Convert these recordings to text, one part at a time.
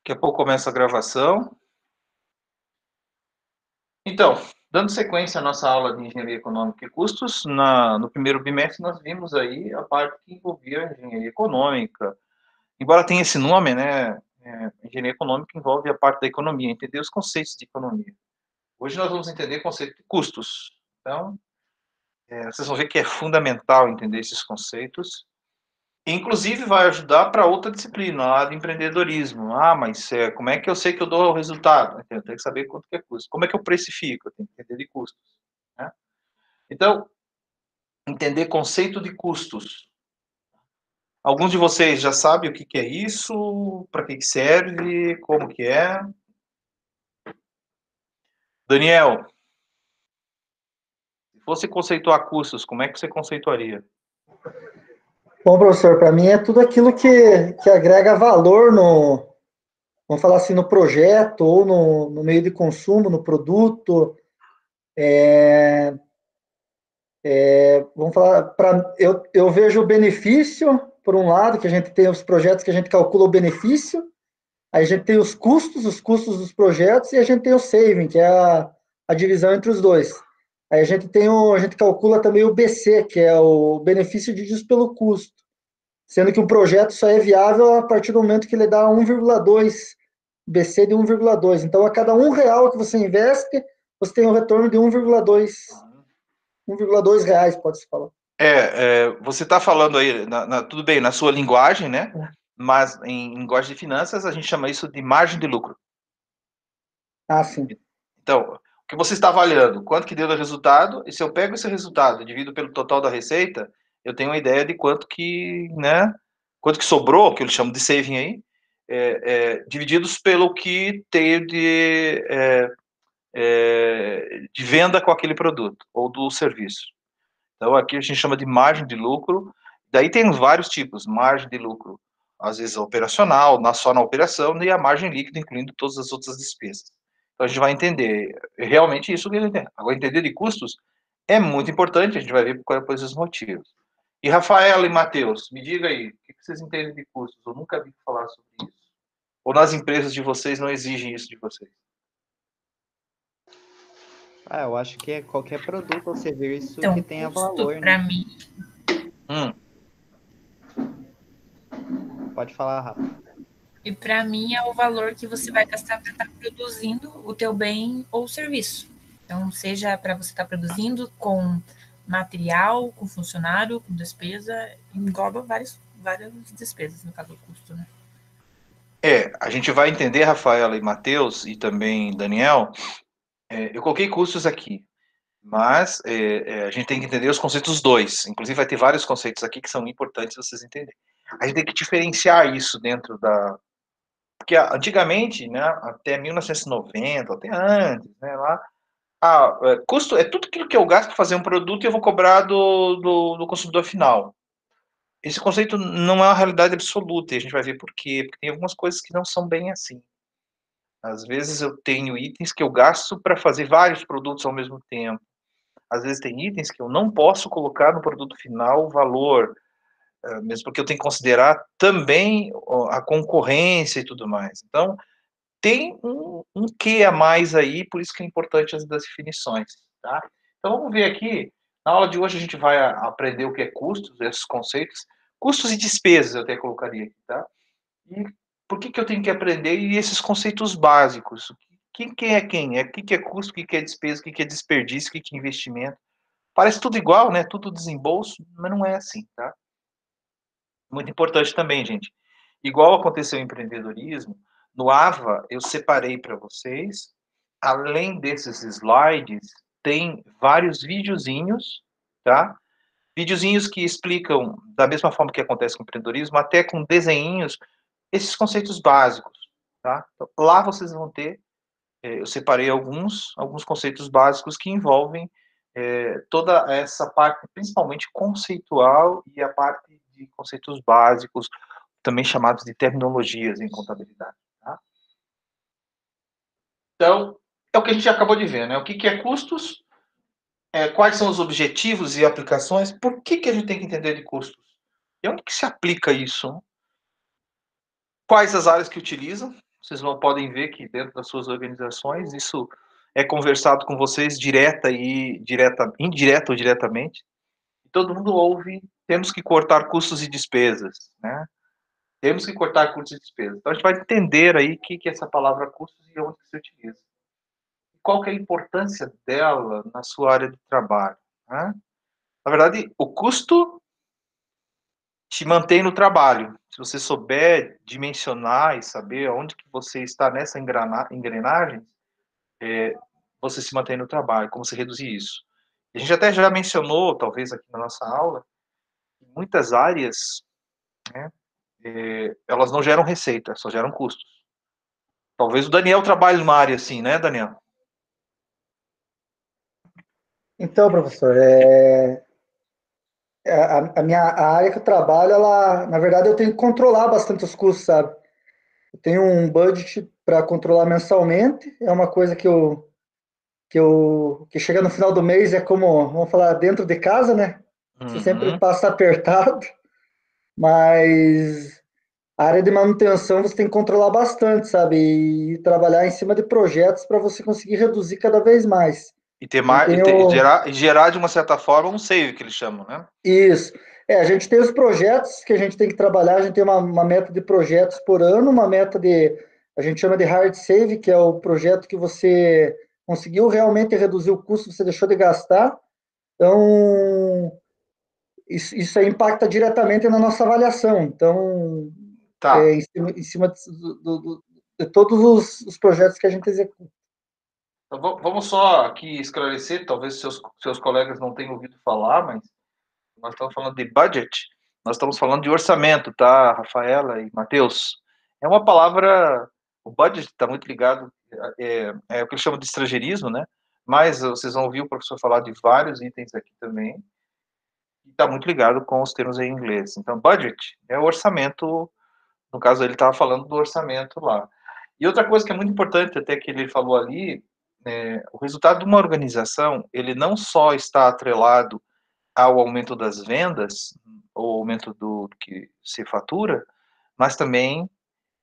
Daqui a pouco começa a gravação. Então, dando sequência à nossa aula de Engenharia Econômica e Custos, no primeiro bimestre nós vimos aí a parte que envolvia a Engenharia Econômica. Embora tenha esse nome, né, Engenharia Econômica envolve a parte da economia, entender os conceitos de economia. Hoje nós vamos entender o conceito de custos. Então, vocês vão ver que é fundamental entender esses conceitos. Inclusive vai ajudar para outra disciplina, a de empreendedorismo. Ah, mas como é que eu sei que eu dou o resultado? Eu tenho que saber quanto que é custo. Como é que eu precifico? Eu tenho que entender de custos. Né? Então, entender conceito de custos. Alguns de vocês já sabem o que é isso, para que serve, como que é. Daniel, se fosse conceituar custos, como é que você conceituaria? Bom, professor, para mim é tudo aquilo que agrega valor no, vamos falar assim, no projeto ou no meio de consumo, no produto. Vamos falar, eu vejo o benefício, por um lado, que a gente tem os projetos que a gente calcula o benefício, aí a gente tem os custos dos projetos, e a gente tem o saving, que é a divisão entre os dois. Aí a gente calcula também o BC, que é o benefício dividido pelo custo, sendo que o projeto só é viável a partir do momento que ele dá 1,2, BC de 1,2. Então, a cada R$ 1 que você investe, você tem um retorno de 1,2 reais, pode-se falar. Você está falando aí, tudo bem, na sua linguagem, né? Mas em linguagem de finanças, a gente chama isso de margem de lucro. Ah, sim. Então, o que você está avaliando? Quanto que deu de resultado? E se eu pego esse resultado e divido pelo total da receita, eu tenho uma ideia de quanto que, né? Quanto que sobrou, que eu chamo de saving aí, divididos pelo que tenho de venda com aquele produto ou do serviço. Então, aqui a gente chama de margem de lucro. Daí tem vários tipos, margem de lucro, às vezes operacional, só na operação, e a margem líquida, incluindo todas as outras despesas. Então, a gente vai entender realmente isso que ele tem. Agora, entender de custos é muito importante, a gente vai ver quais os motivos. E Rafaela e Matheus, me diga aí, o que vocês entendem de custos? Eu nunca vi falar sobre isso. Ou nas empresas de vocês não exigem isso de vocês? Eu acho que é qualquer produto ou serviço que Então, tenha custo valor, para né? mim, Pode falar, Rafa. e para mim é o valor que você vai gastar para estar produzindo o teu bem ou serviço. Então, seja para você estar produzindo com material, com funcionário, com despesa, engloba várias despesas, no caso do custo, né? A gente vai entender, Rafaela e Matheus, e também Daniel, eu coloquei custos aqui, mas a gente tem que entender os conceitos dois. Inclusive, vai ter vários conceitos aqui que são importantes vocês entenderem. A gente tem que diferenciar isso dentro da. Porque antigamente, né, até 1990, até antes, né, lá, custo é tudo aquilo que eu gasto para fazer um produto e eu vou cobrar do consumidor final. Esse conceito não é uma realidade absoluta, e a gente vai ver por quê. Porque tem algumas coisas que não são bem assim. Às vezes eu tenho itens que eu gasto para fazer vários produtos ao mesmo tempo. Às vezes tem itens que eu não posso colocar no produto final o valor, mesmo porque eu tenho que considerar também a concorrência e tudo mais. Então, tem um quê a mais aí, por isso que é importante as definições. Tá? Então, vamos ver aqui. Na aula de hoje a gente vai aprender o que é custos, esses conceitos. Custos e despesas eu até colocaria aqui. Tá? E por que eu tenho que aprender e esses conceitos básicos? Quem é quem? O que é custo, o que é despesa, o que é desperdício, o que é investimento? Parece tudo igual, né? Tudo desembolso, mas não é assim, tá? Muito importante também, gente. Igual aconteceu em empreendedorismo, no AVA eu separei para vocês, além desses slides, tem vários videozinhos, tá? Videozinhos que explicam, da mesma forma que acontece com o empreendedorismo, até com desenhinhos, esses conceitos básicos, tá? Então, lá vocês vão ter, eu separei alguns conceitos básicos que envolvem toda essa parte, principalmente conceitual e a parte de conceitos básicos, também chamados de terminologias em contabilidade. Tá? Então, é o que a gente acabou de ver, né? O que é custos, quais são os objetivos e aplicações, por que a gente tem que entender de custos? E onde que se aplica isso? Quais as áreas que utilizam? vocês podem ver que dentro das suas organizações isso é conversado com vocês indireta ou diretamente. E todo mundo ouve, temos que cortar custos e despesas, né? Temos que cortar custos e despesas. Então a gente vai entender aí o que é essa palavra custos e onde se utiliza. Qual que é a importância dela na sua área de trabalho, né? Na verdade, o custo te mantém no trabalho. Se você souber dimensionar e saber onde que você está nessa engrenagem, você se mantém no trabalho, como se reduzir isso. A gente até já mencionou, talvez aqui na nossa aula, que muitas áreas, né, elas não geram receita, só geram custos. Talvez o Daniel trabalhe numa área assim, né, Daniel? Então, professor, a área que eu trabalho, ela, na verdade, eu tenho que controlar bastante os custos, sabe? Eu tenho um budget para controlar mensalmente, é uma coisa que chega no final do mês, é como, vamos falar, dentro de casa, né? Você sempre Uhum. passa apertado, mas a área de manutenção você tem que controlar bastante, sabe? E trabalhar em cima de projetos para você conseguir reduzir cada vez mais. E ter A gente mais, tem o, gerar de uma certa forma um save que eles chamam, né? Isso. A gente tem os projetos que a gente tem que trabalhar, a gente tem uma meta de projetos por ano, uma meta a gente chama de hard save, que é o projeto que você conseguiu realmente reduzir o custo, você deixou de gastar. Então, isso aí impacta diretamente na nossa avaliação. Então, Tá. em cima de todos os projetos que a gente executa. Então, vamos só aqui esclarecer, talvez seus colegas não tenham ouvido falar, mas nós estamos falando de budget, nós estamos falando de orçamento, tá, Rafaela e Matheus? É uma palavra, o budget está muito ligado, é o que eles chamam de estrangeirismo, né? Mas vocês vão ouvir o professor falar de vários itens aqui também, e está muito ligado com os termos em inglês. Então, budget é o orçamento, no caso ele estava falando do orçamento lá. E outra coisa que é muito importante, até que ele falou ali, o resultado de uma organização, ele não só está atrelado ao aumento das vendas, ou aumento do que se fatura, mas também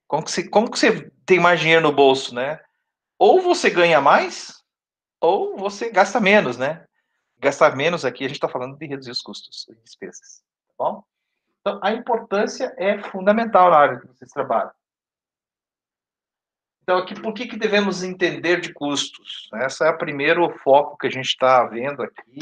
como que você tem mais dinheiro no bolso, né? Ou você ganha mais, ou você gasta menos, né? Gastar menos aqui, a gente está falando de reduzir os custos e despesas, tá bom? Então, a importância é fundamental na área que vocês trabalham. Então, aqui, por que devemos entender de custos? Esse é o primeiro foco que a gente está vendo aqui.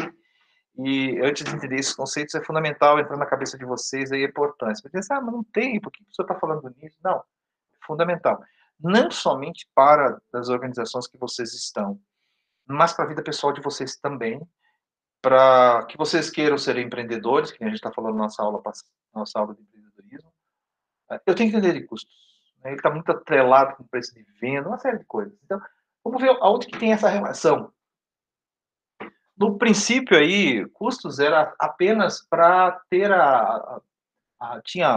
E antes de entender esses conceitos, é fundamental entrar na cabeça de vocês aí a importância. Porque mas não tem, por que o senhor está falando nisso? Não, é fundamental. Não somente para as organizações que vocês estão, mas para a vida pessoal de vocês também, para que vocês queiram ser empreendedores, que a gente está falando na nossa aula de empreendedorismo. Eu tenho que entender de custos. Né? Ele está muito atrelado com o preço de venda, uma série de coisas. Então, vamos ver aonde que tem essa relação. No princípio aí, custos era apenas para ter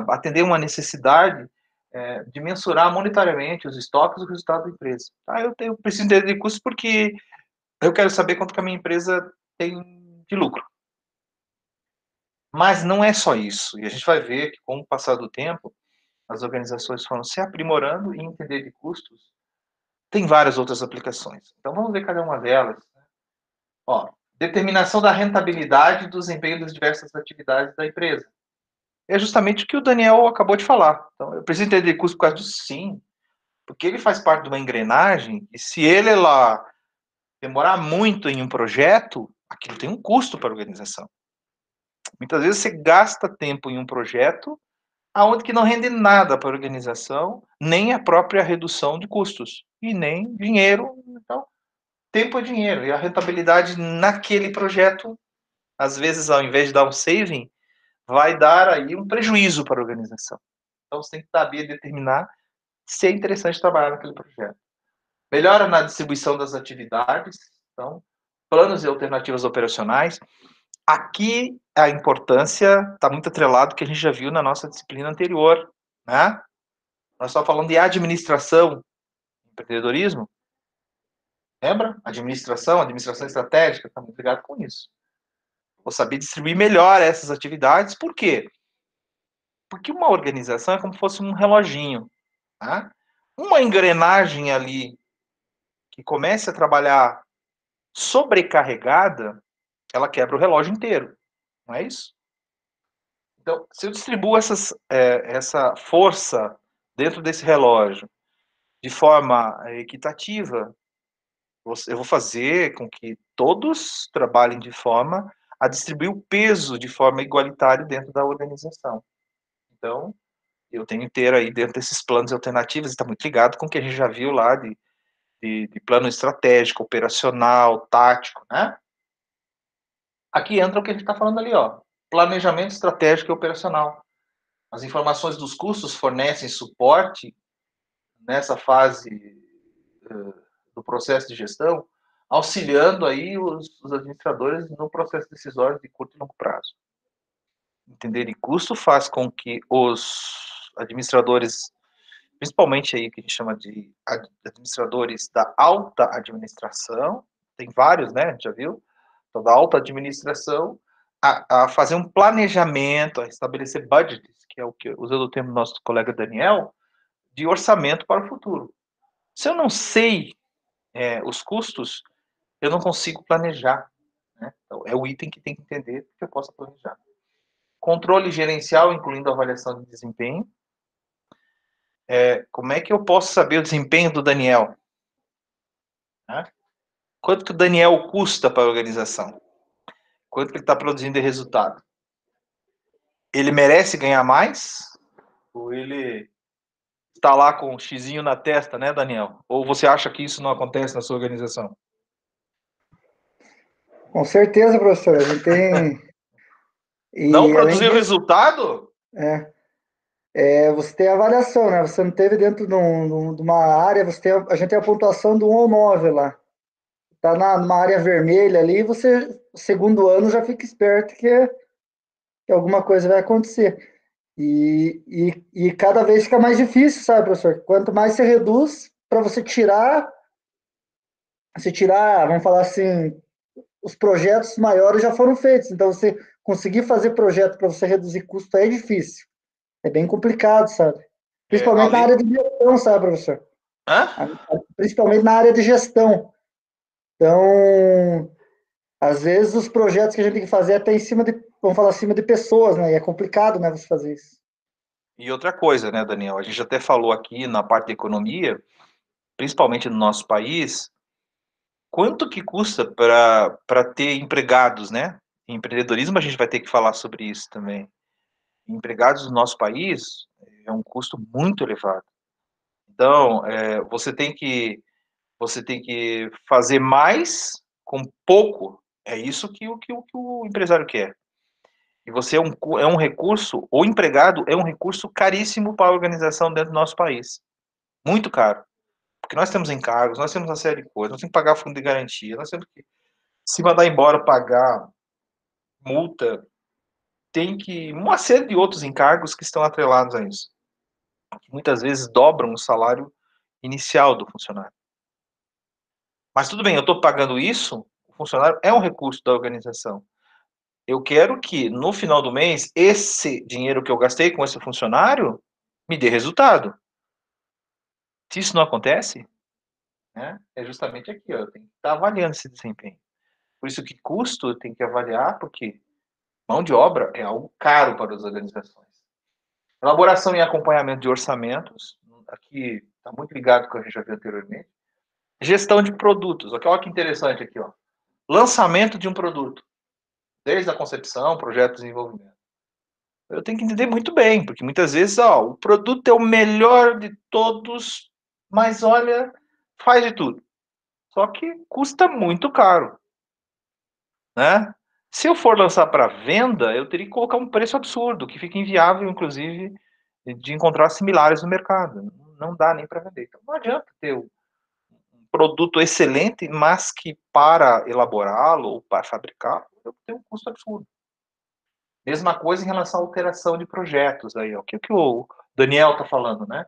atender uma necessidade de mensurar monetariamente os estoques e o resultado da empresa. Eu preciso entender de custos porque eu quero saber quanto que a minha empresa tem de lucro. Mas não é só isso. E a gente vai ver que, com o passar do tempo, as organizações foram se aprimorando e entender de custos tem várias outras aplicações. Então, vamos ver cada uma delas. Ó, determinação da rentabilidade do desempenho das diversas atividades da empresa. É justamente o que o Daniel acabou de falar. Então, eu preciso entender custo por causa disso, sim, porque ele faz parte de uma engrenagem, e se ele lá demorar muito em um projeto, aquilo tem um custo para a organização. Muitas vezes você gasta tempo em um projeto aonde que não rende nada para a organização, nem a própria redução de custos, e nem dinheiro. Então, tempo é dinheiro, e a rentabilidade naquele projeto, às vezes, ao invés de dar um saving, vai dar aí um prejuízo para a organização. Então, você tem que saber determinar se é interessante trabalhar naquele projeto. Melhora na distribuição das atividades, então, planos e alternativas operacionais. Aqui, a importância está muito atrelado que a gente já viu na nossa disciplina anterior, né? Nós estamos falando de administração, empreendedorismo. Lembra? Administração estratégica, está muito ligado com isso. Vou saber distribuir melhor essas atividades. Por quê? Porque uma organização é como se fosse um reloginho. Tá? uma engrenagem ali que comece a trabalhar sobrecarregada, ela quebra o relógio inteiro, não é isso? Então, se eu distribuo essa força dentro desse relógio de forma equitativa, eu vou fazer com que todos trabalhem de forma a distribuir o peso de forma igualitária dentro da organização. Então, eu tenho que ter aí dentro desses planos alternativos, está muito ligado com o que a gente já viu lá de plano estratégico, operacional, tático, né? Aqui entra o que a gente está falando ali, ó, planejamento estratégico e operacional. As informações dos custos fornecem suporte nessa fase do processo de gestão, auxiliando aí os administradores no processo decisório de curto e longo prazo. Entender de custo faz com que os administradores, principalmente aí que a gente chama de administradores da alta administração, tem vários, né, já viu? Então, da alta administração, a fazer um planejamento, a estabelecer budgets, que é o que, usando o termo do nosso colega Daniel, de orçamento para o futuro. Se eu não sei os custos, eu não consigo planejar. Né? Então, é o item que tem que entender que eu possa planejar. Controle gerencial, incluindo a avaliação de desempenho. Como é que eu posso saber o desempenho do Daniel? Né? Quanto que o Daniel custa para a organização? Quanto que ele está produzindo de resultado? Ele merece ganhar mais? Ou ele está lá com um xizinho na testa, né, Daniel? Ou você acha que isso não acontece na sua organização? Com certeza, professor. A gente tem. Não E além produzir o disso, resultado? você tem a avaliação, né? Você não teve dentro de uma área, a gente tem a pontuação do 1 ao 9 lá. Tá numa área vermelha ali, você, segundo ano, já fica esperto que alguma coisa vai acontecer. E cada vez fica mais difícil, sabe, professor? Quanto mais você reduz, para você tirar, vamos falar assim, os projetos maiores já foram feitos. Então, você conseguir fazer projeto para você reduzir custo é difícil. É bem complicado, sabe? Principalmente na área de gestão, sabe, professor? Hã? Principalmente na área de gestão. Então, às vezes os projetos que a gente tem que fazer é até em cima de, vamos falar, acima de pessoas, né? E é complicado, né, você fazer isso. E outra coisa, né, Daniel? A gente até falou aqui na parte da economia, principalmente no nosso país, quanto que custa para ter empregados, né? Em empreendedorismo a gente vai ter que falar sobre isso também. Empregados no nosso país é um custo muito elevado. Então, você tem que fazer mais com pouco. É isso que o empresário quer. E você é um recurso, o empregado é um recurso caríssimo para a organização dentro do nosso país. Muito caro. Porque nós temos encargos, nós temos uma série de coisas, nós temos que pagar fundo de garantia, nós temos que, se mandar embora, pagar multa, tem que. Uma série de outros encargos que estão atrelados a isso. Que muitas vezes dobram o salário inicial do funcionário. Mas tudo bem, eu estou pagando isso, o funcionário é um recurso da organização. Eu quero que, no final do mês, esse dinheiro que eu gastei com esse funcionário me dê resultado. Se isso não acontece, né, é justamente aqui, ó, eu tenho que estar avaliando esse desempenho. Por isso que custo tem que avaliar, porque mão de obra é algo caro para as organizações. Elaboração e acompanhamento de orçamentos, aqui está muito ligado com o que a gente já viu anteriormente. Gestão de produtos, olha que interessante aqui, ó. Lançamento de um produto, desde a concepção, projeto de desenvolvimento. Eu tenho que entender muito bem, porque muitas vezes, ó, o produto é o melhor de todos, mas olha, faz de tudo. Só que custa muito caro, né? Se eu for lançar para venda, eu teria que colocar um preço absurdo, que fica inviável, inclusive, de encontrar similares no mercado. Não dá nem para vender. Então, não adianta ter um produto excelente, mas que para elaborá-lo ou para fabricá-lo, eu tenho um custo absurdo. Mesma coisa em relação à alteração de projetos. Aí, ó. O que o Daniel está falando, né?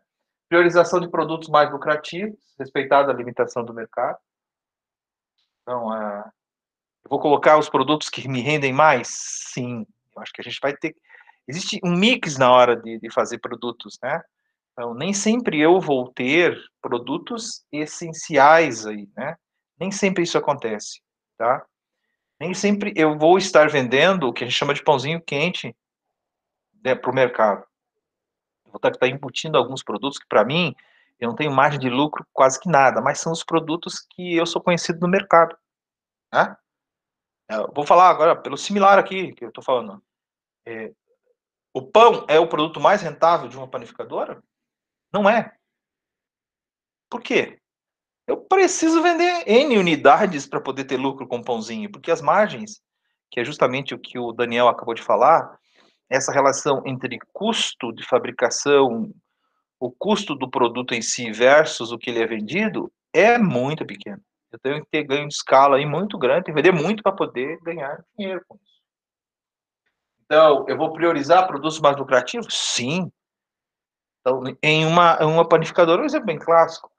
Priorização de produtos mais lucrativos, respeitada a limitação do mercado. Então, eu vou colocar os produtos que me rendem mais? Sim. Eu acho que a gente vai ter. Existe um mix na hora de fazer produtos, né? Então, nem sempre eu vou ter produtos essenciais aí, né? Nem sempre isso acontece, tá? Nem sempre eu vou estar vendendo o que a gente chama de pãozinho quente, né, para o mercado. Eu vou estar embutindo alguns produtos que, para mim, eu não tenho margem de lucro quase que nada, mas são os produtos que eu sou conhecido no mercado, né? Eu vou falar agora pelo similar aqui que eu estou falando. O pão é o produto mais rentável de uma panificadora? Não é. Por quê? Eu preciso vender N unidades para poder ter lucro com o pãozinho, porque as margens, que é justamente o que o Daniel acabou de falar, essa relação entre custo de fabricação, o custo do produto em si versus o que ele é vendido, é muito pequeno. Eu tenho que ter ganho de escala aí muito grande, tenho que vender muito para poder ganhar dinheiro com isso. Então, eu vou priorizar produtos mais lucrativos? Sim. Então, em uma panificadora, um exemplo bem clássico.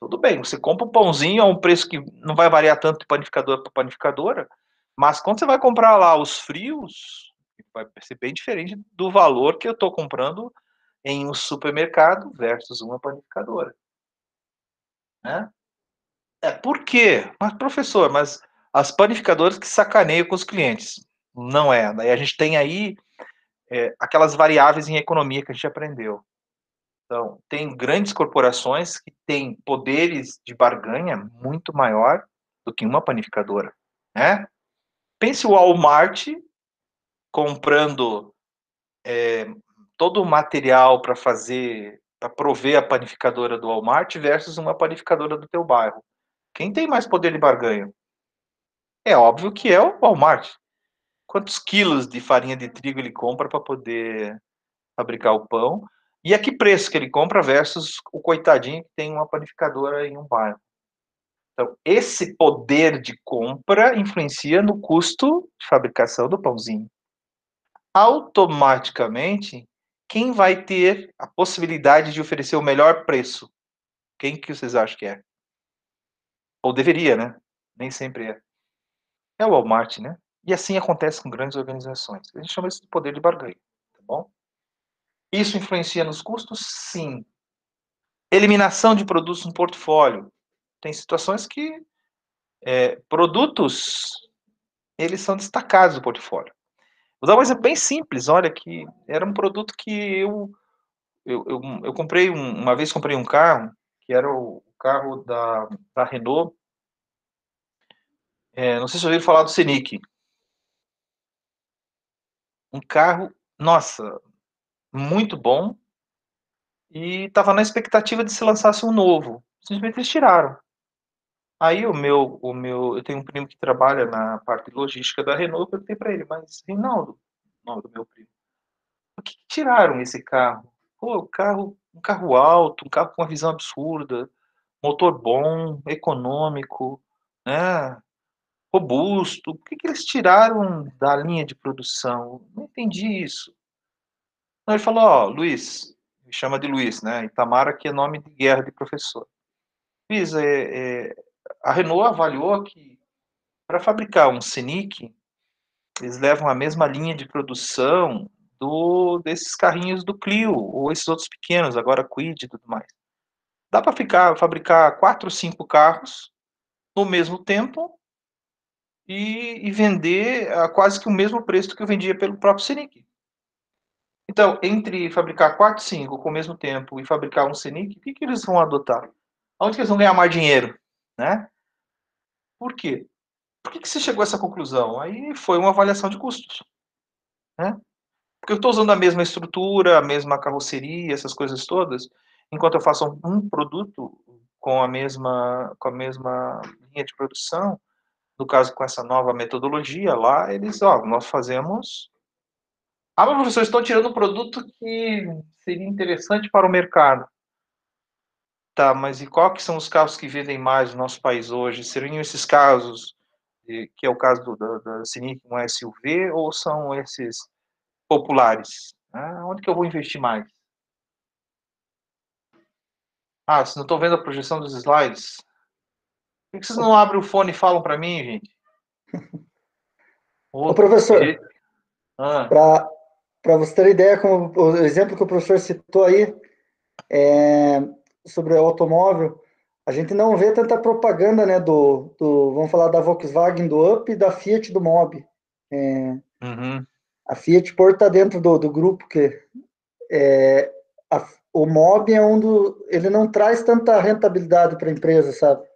Tudo bem, você compra um pãozinho a um preço que não vai variar tanto de panificadora para panificadora, mas quando você vai comprar lá os frios, vai ser bem diferente do valor que eu estou comprando em um supermercado versus uma panificadora, né? Por quê? Mas, professor, mas as panificadoras que sacaneiam com os clientes. Não é. Daí a gente tem aí aquelas variáveis em economia que a gente aprendeu. Então, tem grandes corporações que têm poderes de barganha muito maior do que uma panificadora, né? Pense o Walmart comprando todo o material para fazer, para prover a panificadora do Walmart versus uma panificadora do teu bairro. Quem tem mais poder de barganha? É óbvio que é o Walmart. Quantos quilos de farinha de trigo ele compra para poder fabricar o pão? E a que preço que ele compra versus o coitadinho que tem uma panificadora em um bairro? Então, esse poder de compra influencia no custo de fabricação do pãozinho. Automaticamente, quem vai ter a possibilidade de oferecer o melhor preço? Quem que vocês acham que é? Ou deveria, né? Nem sempre é. É o Walmart, né? E assim acontece com grandes organizações. A gente chama isso de poder de barganha, tá bom? Isso influencia nos custos? Sim. Eliminação de produtos no portfólio. Tem situações que produtos, eles são destacados do portfólio. Vou dar um exemplo bem simples. Olha, que era um produto que eu comprei uma vez comprei um carro, que era o carro da Renault. Não sei se ouviram falar do Scenic. Um carro, nossa, muito bom, e estava na expectativa de se lançasse um novo. Simplesmente eles tiraram. Aí eu tenho um primo que trabalha na parte logística da Renault, eu perguntei para ele, mas Reinaldo, o nome do meu primo, por que tiraram esse carro? Pô, um carro alto, um carro com uma visão absurda, motor bom, econômico, né? Robusto. Por que eles tiraram da linha de produção? Não entendi isso. Não, ele falou, ó, Luiz, me chama de Luiz, né? Itamara, que é nome de guerra de professor. Luiz, a Renault avaliou que para fabricar um Scenic, eles levam a mesma linha de produção desses carrinhos do Clio, ou esses outros pequenos, agora Kwid e tudo mais. Dá para fabricar 4 ou 5 carros no mesmo tempo e vender a quase que o mesmo preço que eu vendia pelo próprio Scenic. Então, entre fabricar 4, 5 com o mesmo tempo e fabricar um Scenic, o que eles vão adotar? Onde que eles vão ganhar mais dinheiro? Né? Por quê? Por que você chegou a essa conclusão? Aí foi uma avaliação de custos. Né? Porque eu estou usando a mesma estrutura, a mesma carroceria, essas coisas todas, enquanto eu faço um produto com a mesma linha de produção, no caso com essa nova metodologia lá, nós fazemos. Ah, mas professor, estão tirando um produto que seria interessante para o mercado. Tá, mas e qual que são os carros que vendem mais no nosso país hoje? Seriam esses casos, que é o caso da Scenic, um SUV, ou são esses populares? Onde que eu vou investir mais? Vocês não estão vendo a projeção dos slides? Por que vocês não abrem o fone e falam para mim, gente? Ô, professor, Ah, para você ter ideia, como o exemplo que o professor citou aí, sobre o automóvel, a gente não vê tanta propaganda, né, vamos falar da Volkswagen do Up e da Fiat do Mobi. Uhum. A Fiat por estar dentro do grupo que o Mobi ele não traz tanta rentabilidade para a empresa, sabe?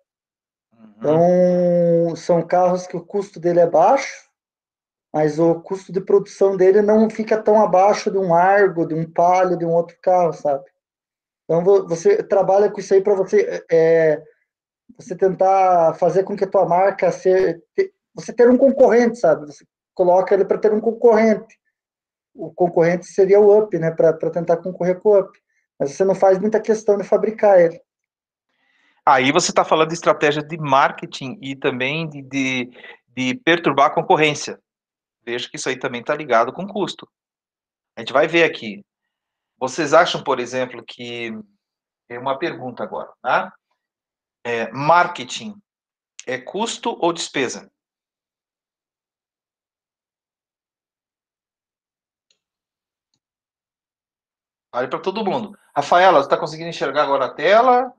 Então, são carros que o custo dele é baixo, mas o custo de produção dele não fica tão abaixo de um Argo, de um Palio, de um outro carro, sabe? Então, você trabalha com isso aí para você tentar fazer com que a tua marca você ter um concorrente, sabe? Você coloca ele para ter um concorrente. O concorrente seria o Up, né? Para tentar concorrer com o Up. Mas você não faz muita questão de fabricar ele. Aí você está falando de estratégia de marketing e também de perturbar a concorrência. Veja que isso aí também está ligado com custo. A gente vai ver aqui. Vocês acham, por exemplo, que... É uma pergunta agora, tá? Marketing é custo ou despesa? Olha para todo mundo. Rafaela, você está conseguindo enxergar agora a tela?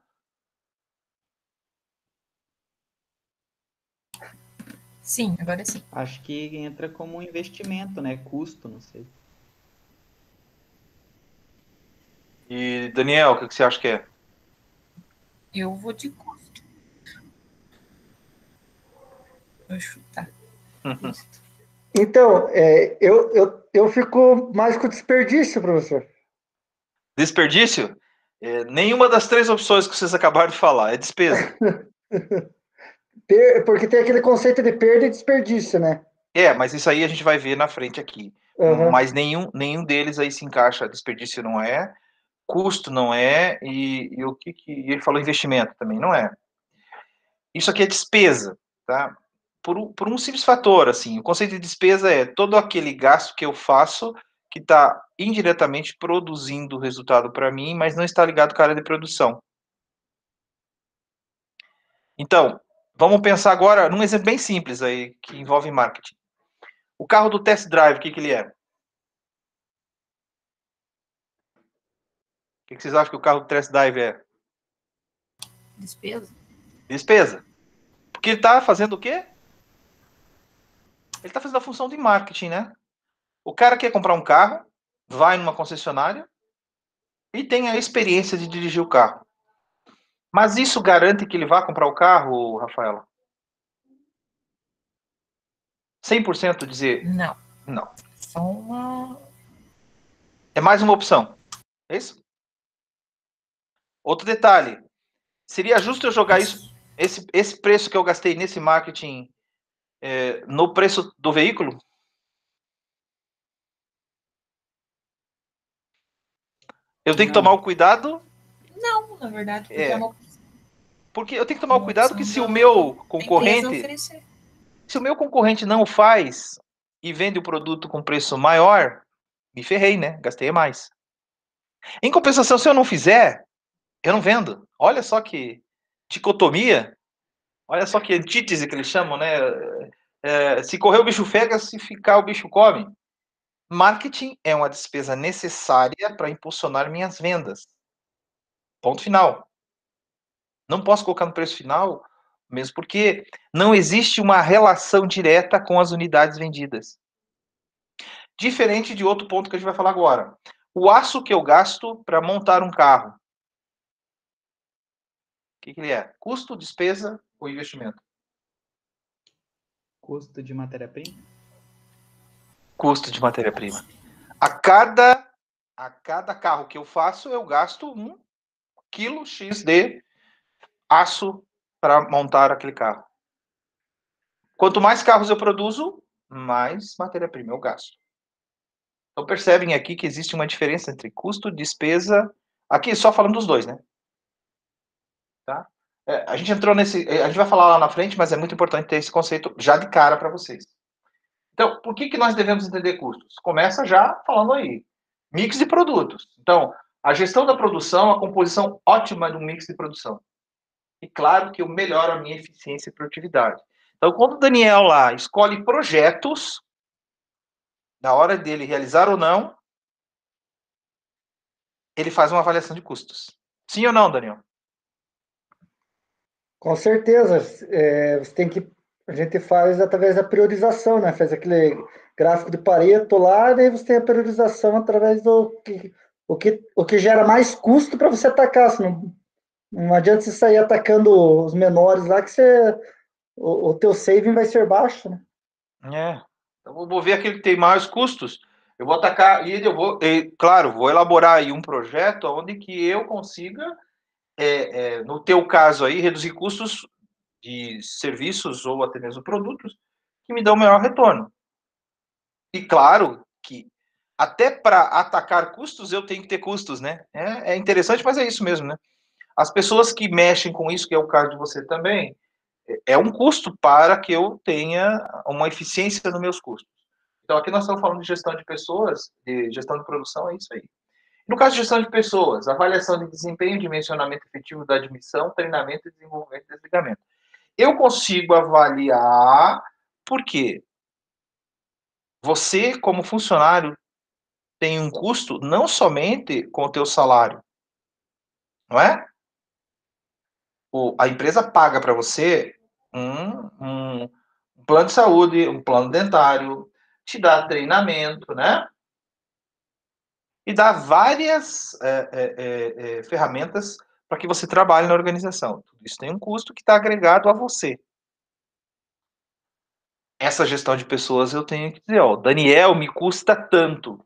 Sim, agora sim. Acho que entra como um investimento, né? Custo, não sei. E, Daniel, o que você acha que é? Eu vou de custo. Vou chutar. Custo. Então, eu fico mais com desperdício, professor. Desperdício? Nenhuma das três opções que vocês acabaram de falar. É despesa. Porque tem aquele conceito de perda e desperdício, né? Mas isso aí a gente vai ver na frente aqui. Uhum. Mas nenhum deles aí se encaixa. Desperdício não é, custo não é, e o que ele falou investimento também não é. Isso aqui é despesa, tá? Por um simples fator, assim, o conceito de despesa é todo aquele gasto que eu faço que está indiretamente produzindo resultado para mim, mas não está ligado com a área de produção. Então, vamos pensar agora num exemplo bem simples aí, que envolve marketing. O carro do test drive, o que ele é? O que vocês acham que o carro do test drive é? Despesa? Despesa. Porque ele está fazendo o quê? Ele está fazendo a função de marketing, né? O cara quer comprar um carro, vai numa concessionária e tem a experiência de dirigir o carro. Mas isso garante que ele vá comprar o carro, Rafaela? 100% dizer Não. não. Só uma. É mais uma opção. É isso? Outro detalhe. Seria justo eu jogar esse preço que eu gastei nesse marketing no preço do veículo? Eu tenho que tomar o cuidado. Não, na verdade, porque é uma, porque eu tenho que tomar o cuidado que opção se o meu da empresa concorrente, oferecer. se o meu concorrente não faz e vende o produto com preço maior, me ferrei, né? Gastei mais. Em compensação, se eu não fizer, eu não vendo. Olha só que dicotomia, olha só que antítese que eles chamam, né? Se correr o bicho pega, se ficar o bicho come. Marketing é uma despesa necessária para impulsionar minhas vendas. Ponto final. Não posso colocar no preço final, mesmo porque não existe uma relação direta com as unidades vendidas. Diferente de outro ponto que a gente vai falar agora. O aço que eu gasto para montar um carro. O que ele é? Custo, despesa ou investimento? Custo de matéria-prima? Custo de matéria-prima. A cada carro que eu faço, eu gasto 1 quilo X de aço para montar aquele carro. Quanto mais carros eu produzo, mais matéria-prima eu gasto. Então percebem aqui que existe uma diferença entre custo, despesa. Aqui só falando dos dois, né? Tá? A gente entrou nesse. A gente vai falar lá na frente, mas é muito importante ter esse conceito já de cara para vocês. Então, por que nós devemos entender custos? Começa já falando aí. Mix de produtos. Então, a gestão da produção, a composição ótima de um mix de produção. E claro que eu melhoro a minha eficiência e produtividade. Então, quando o Daniel lá escolhe projetos, na hora dele realizar ou não, ele faz uma avaliação de custos. Sim ou não, Daniel? Com certeza, você tem que, a gente faz através da priorização, né? Faz aquele gráfico de Pareto lá, daí você tem a priorização através o que gera mais custo para você atacar. Não adianta você sair atacando os menores lá, que o teu saving vai ser baixo, né? Então, eu vou ver aquele que tem maiores custos. Eu vou atacar e claro, vou elaborar aí um projeto onde que eu consiga, no teu caso aí, reduzir custos de serviços ou até mesmo produtos que me dão maior retorno. E claro que até para atacar custos eu tenho que ter custos, né? É interessante, mas é isso mesmo, né? As pessoas que mexem com isso, que é o caso de você também, é um custo para que eu tenha uma eficiência nos meus custos. Então, aqui nós estamos falando de gestão de pessoas, de gestão de produção, é isso aí. No caso de gestão de pessoas, avaliação de desempenho, dimensionamento efetivo da admissão, treinamento, desenvolvimento e desligamento. Eu consigo avaliar porque você, como funcionário, tem um custo não somente com o teu salário, não é? A empresa paga para você um plano de saúde, um plano dentário, te dá treinamento, né? E dá várias ferramentas para que você trabalhe na organização. Tudo isso tem um custo que está agregado a você. Essa gestão de pessoas eu tenho que dizer, ó, Daniel me custa tanto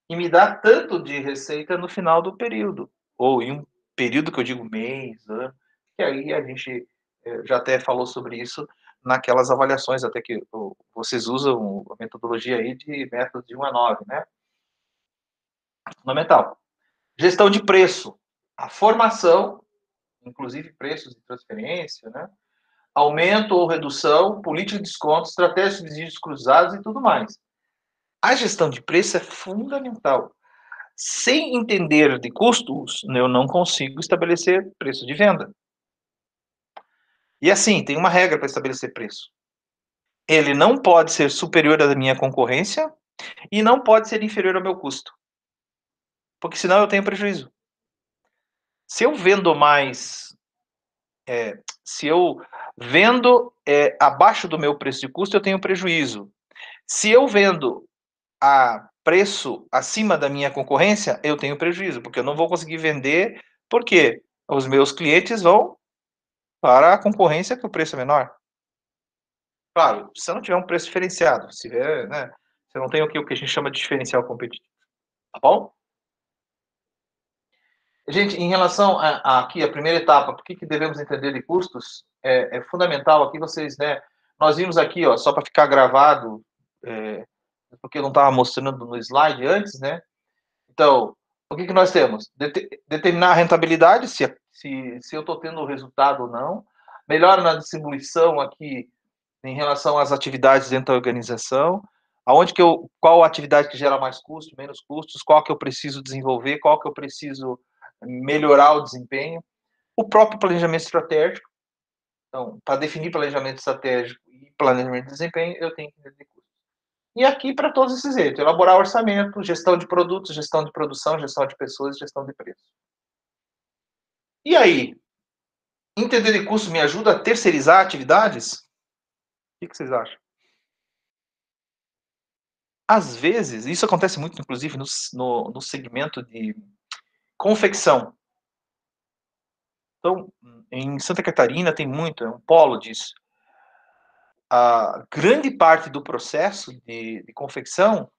e me dá tanto de receita no final do período, ou em um período que eu digo mês, ano, que aí a gente já até falou sobre isso naquelas avaliações, até que vocês usam a metodologia aí de método de 1 a 9, né? Fundamental. Gestão de preço, a formação, inclusive preços de transferência, né? Aumento ou redução, política de desconto, estratégia de desvios cruzados e tudo mais. A gestão de preço é fundamental. Sem entender de custos, eu não consigo estabelecer preço de venda. E assim, tem uma regra para estabelecer preço. Ele não pode ser superior à minha concorrência e não pode ser inferior ao meu custo. Porque senão eu tenho prejuízo. Se eu vendo mais, se eu vendo abaixo do meu preço de custo, eu tenho prejuízo. Se eu vendo a preço acima da minha concorrência, eu tenho prejuízo, porque eu não vou conseguir vender, porque os meus clientes vão para a concorrência que o preço é menor. Claro, se eu não tiver um preço diferenciado, se tiver, né, você não tem o que a gente chama de diferencial competitivo, tá bom? Gente, em relação aqui a primeira etapa, por que devemos entender de custos, é fundamental aqui vocês, né, nós vimos aqui, ó, só para ficar gravado, porque eu não estava mostrando no slide antes, né, então, o que nós temos? Determinar a rentabilidade, se eu estou tendo resultado ou não, melhora na distribuição aqui, em relação às atividades dentro da organização, qual atividade que gera mais custo, menos custos, qual que eu preciso desenvolver, qual que eu preciso melhorar o desempenho, o próprio planejamento estratégico. Então, para definir planejamento estratégico e planejamento de desempenho, eu tenho que entender custos. E aqui para todos esses eixos, elaborar orçamento, gestão de produtos, gestão de produção, gestão de pessoas, gestão de preço. E aí, entender de custo me ajuda a terceirizar atividades? O que vocês acham? Às vezes, isso acontece muito, inclusive, no segmento de confecção. Então, em Santa Catarina tem muito, é um polo disso. A grande parte do processo de confecção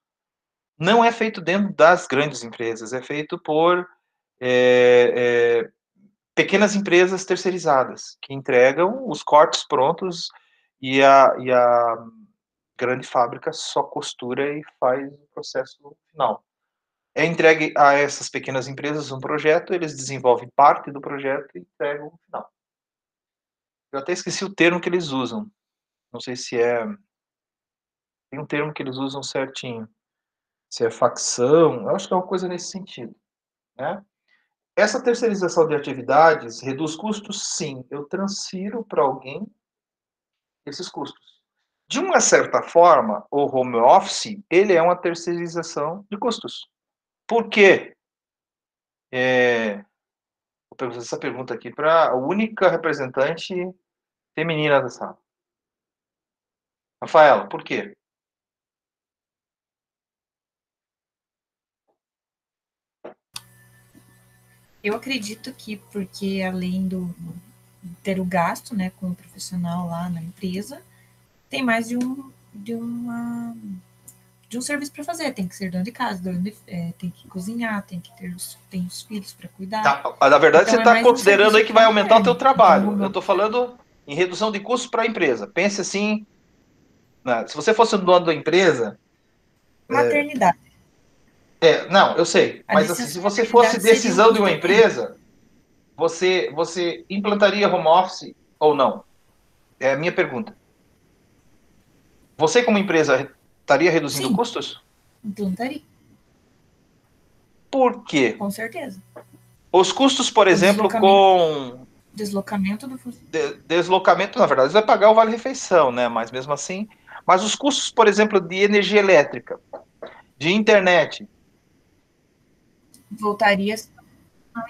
não é feito dentro das grandes empresas, é feito por pequenas empresas terceirizadas, que entregam os cortes prontos e a grande fábrica só costura e faz o processo final. É entregue a essas pequenas empresas um projeto, eles desenvolvem parte do projeto e entregam no final. Eu até esqueci o termo que eles usam. Não sei se tem um termo que eles usam certinho. Se é facção, eu acho que é uma coisa nesse sentido, né? Essa terceirização de atividades reduz custos? Sim. Eu transfiro para alguém esses custos. De uma certa forma, o home office, ele é uma terceirização de custos. Por quê? Vou fazer essa pergunta aqui para a única representante feminina da sala. Rafaela, por quê? Eu acredito que porque além do ter o gasto, né, com o profissional lá na empresa, tem mais de um serviço para fazer. Tem que ser dona de casa, tem que cozinhar, tem os filhos para cuidar. Na verdade, Então, você está considerando aí que vai aumentar o teu trabalho. Então, eu estou falando em redução de custos para a empresa. Pense assim, né? Se você fosse o dono da empresa... Maternidade. Não, eu sei. Mas assim, se você fosse decisão de uma empresa, você implantaria home office ou não? É a minha pergunta. Você, como empresa, estaria reduzindo custos? Implantaria. Por quê? Com certeza. Os custos, por exemplo, com... Deslocamento do deslocamento, na verdade, você vai pagar o vale-refeição, né? Mas mesmo assim... Mas os custos, por exemplo, de energia elétrica, de internet... Voltaria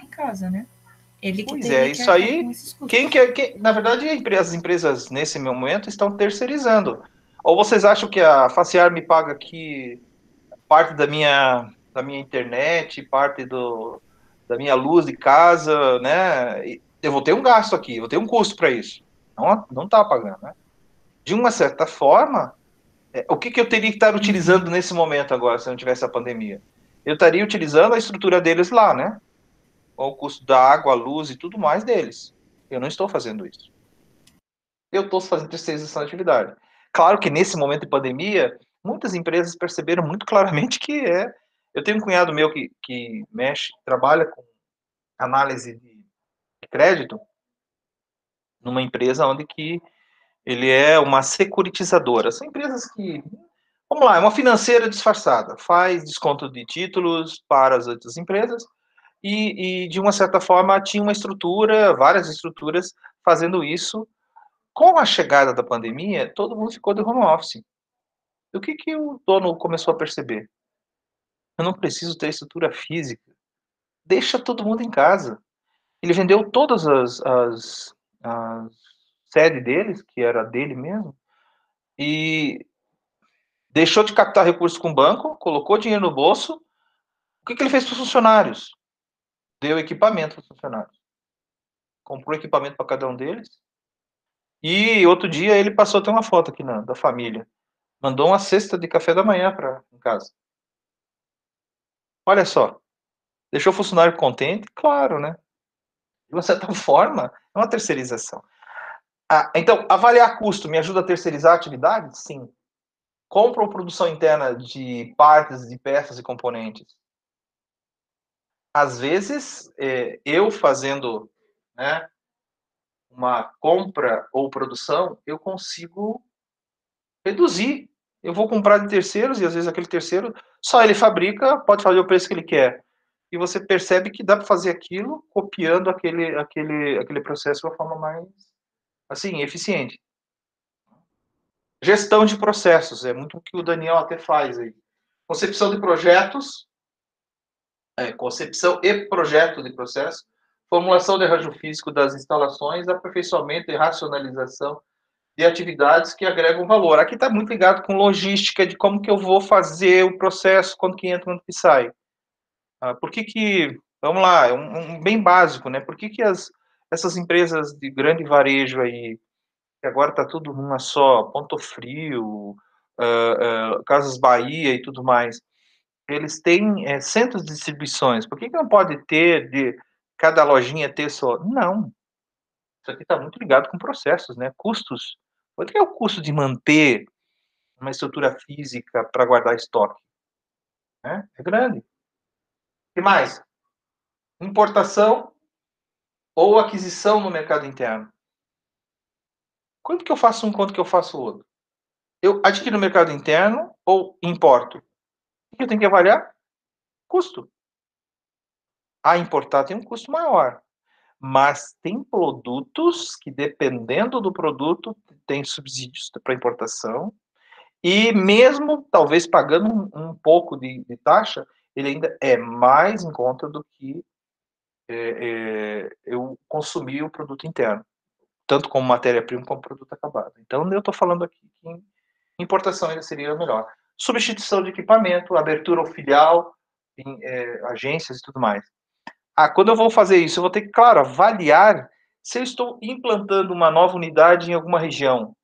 em casa, né? Ele que pois teria isso aí... com esses custos. Na verdade, as empresas, nesse momento, estão terceirizando. Ou vocês acham que a Faciar me paga aqui parte da minha internet, parte da minha luz de casa, né? Eu vou ter um gasto aqui, vou ter um custo para isso. Não está pagando, né? De uma certa forma, o que eu teria que estar utilizando nesse momento agora, se não tivesse a pandemia? Eu estaria utilizando a estrutura deles lá, né? O custo da água, a luz e tudo mais deles. Eu não estou fazendo isso. Eu estou fazendo terceirização de atividade. Claro que nesse momento de pandemia, muitas empresas perceberam muito claramente que Eu tenho um cunhado meu que trabalha com análise de crédito numa empresa onde que ele é uma securitizadora. São empresas que, vamos lá, é uma financeira disfarçada, faz desconto de títulos para as outras empresas e de uma certa forma tinha uma estrutura, várias estruturas fazendo isso. Com a chegada da pandemia, todo mundo ficou de home office. E o que o dono começou a perceber? Eu não preciso ter estrutura física. Deixa todo mundo em casa. Ele vendeu todas as sede deles, que era dele mesmo, e deixou de captar recursos com o banco, colocou dinheiro no bolso. O que ele fez para os funcionários? Deu equipamento para os funcionários. Comprou equipamento para cada um deles. E outro dia ele passou a ter uma foto aqui da família. Mandou uma cesta de café da manhã em casa. Olha só. Deixou o funcionário contente? Claro, né? De uma certa forma, é uma terceirização. Então, avaliar custo me ajuda a terceirizar a atividade? Sim. Compra ou produção interna de partes, de peças e componentes? Às vezes, eu fazendo, né, uma compra ou produção, eu consigo reduzir. Eu vou comprar de terceiros e às vezes aquele terceiro só ele fabrica, pode fazer o preço que ele quer. E você percebe que dá para fazer aquilo copiando aquele processo de uma forma mais, assim, eficiente. Gestão de processos, é muito o que o Daniel até faz aí. Concepção de projetos, concepção e projeto de processo, formulação de arranjo físico das instalações, aperfeiçoamento e racionalização de atividades que agregam valor. Aqui está muito ligado com logística, de como que eu vou fazer o processo, quando que entra, quando que sai. Por que vamos lá, é um bem básico, né? Por que essas empresas de grande varejo aí, que agora está tudo numa só, Ponto Frio, Casas Bahia e tudo mais, eles têm centros de distribuições. Por que não pode ter, de cada lojinha ter só? Não. Isso aqui está muito ligado com processos, né? Custos. Quanto que é o custo de manter uma estrutura física para guardar estoque? Né? É grande. O que mais? Importação ou aquisição no mercado interno. Quanto que eu faço um, quanto que eu faço outro? Eu adquiro no mercado interno ou importo? O que eu tenho que avaliar? Custo. Importar tem um custo maior. Mas tem produtos que, dependendo do produto, tem subsídios para importação. E mesmo, talvez, pagando um pouco de taxa, ele ainda é mais em conta do que eu consumi o produto interno, tanto como matéria-prima como produto acabado. Então, eu estou falando aqui que importação ainda seria melhor. Substituição de equipamento, abertura ao filial, em agências e tudo mais. Quando eu vou fazer isso, eu vou ter que, claro, avaliar se eu estou implantando uma nova unidade em alguma região.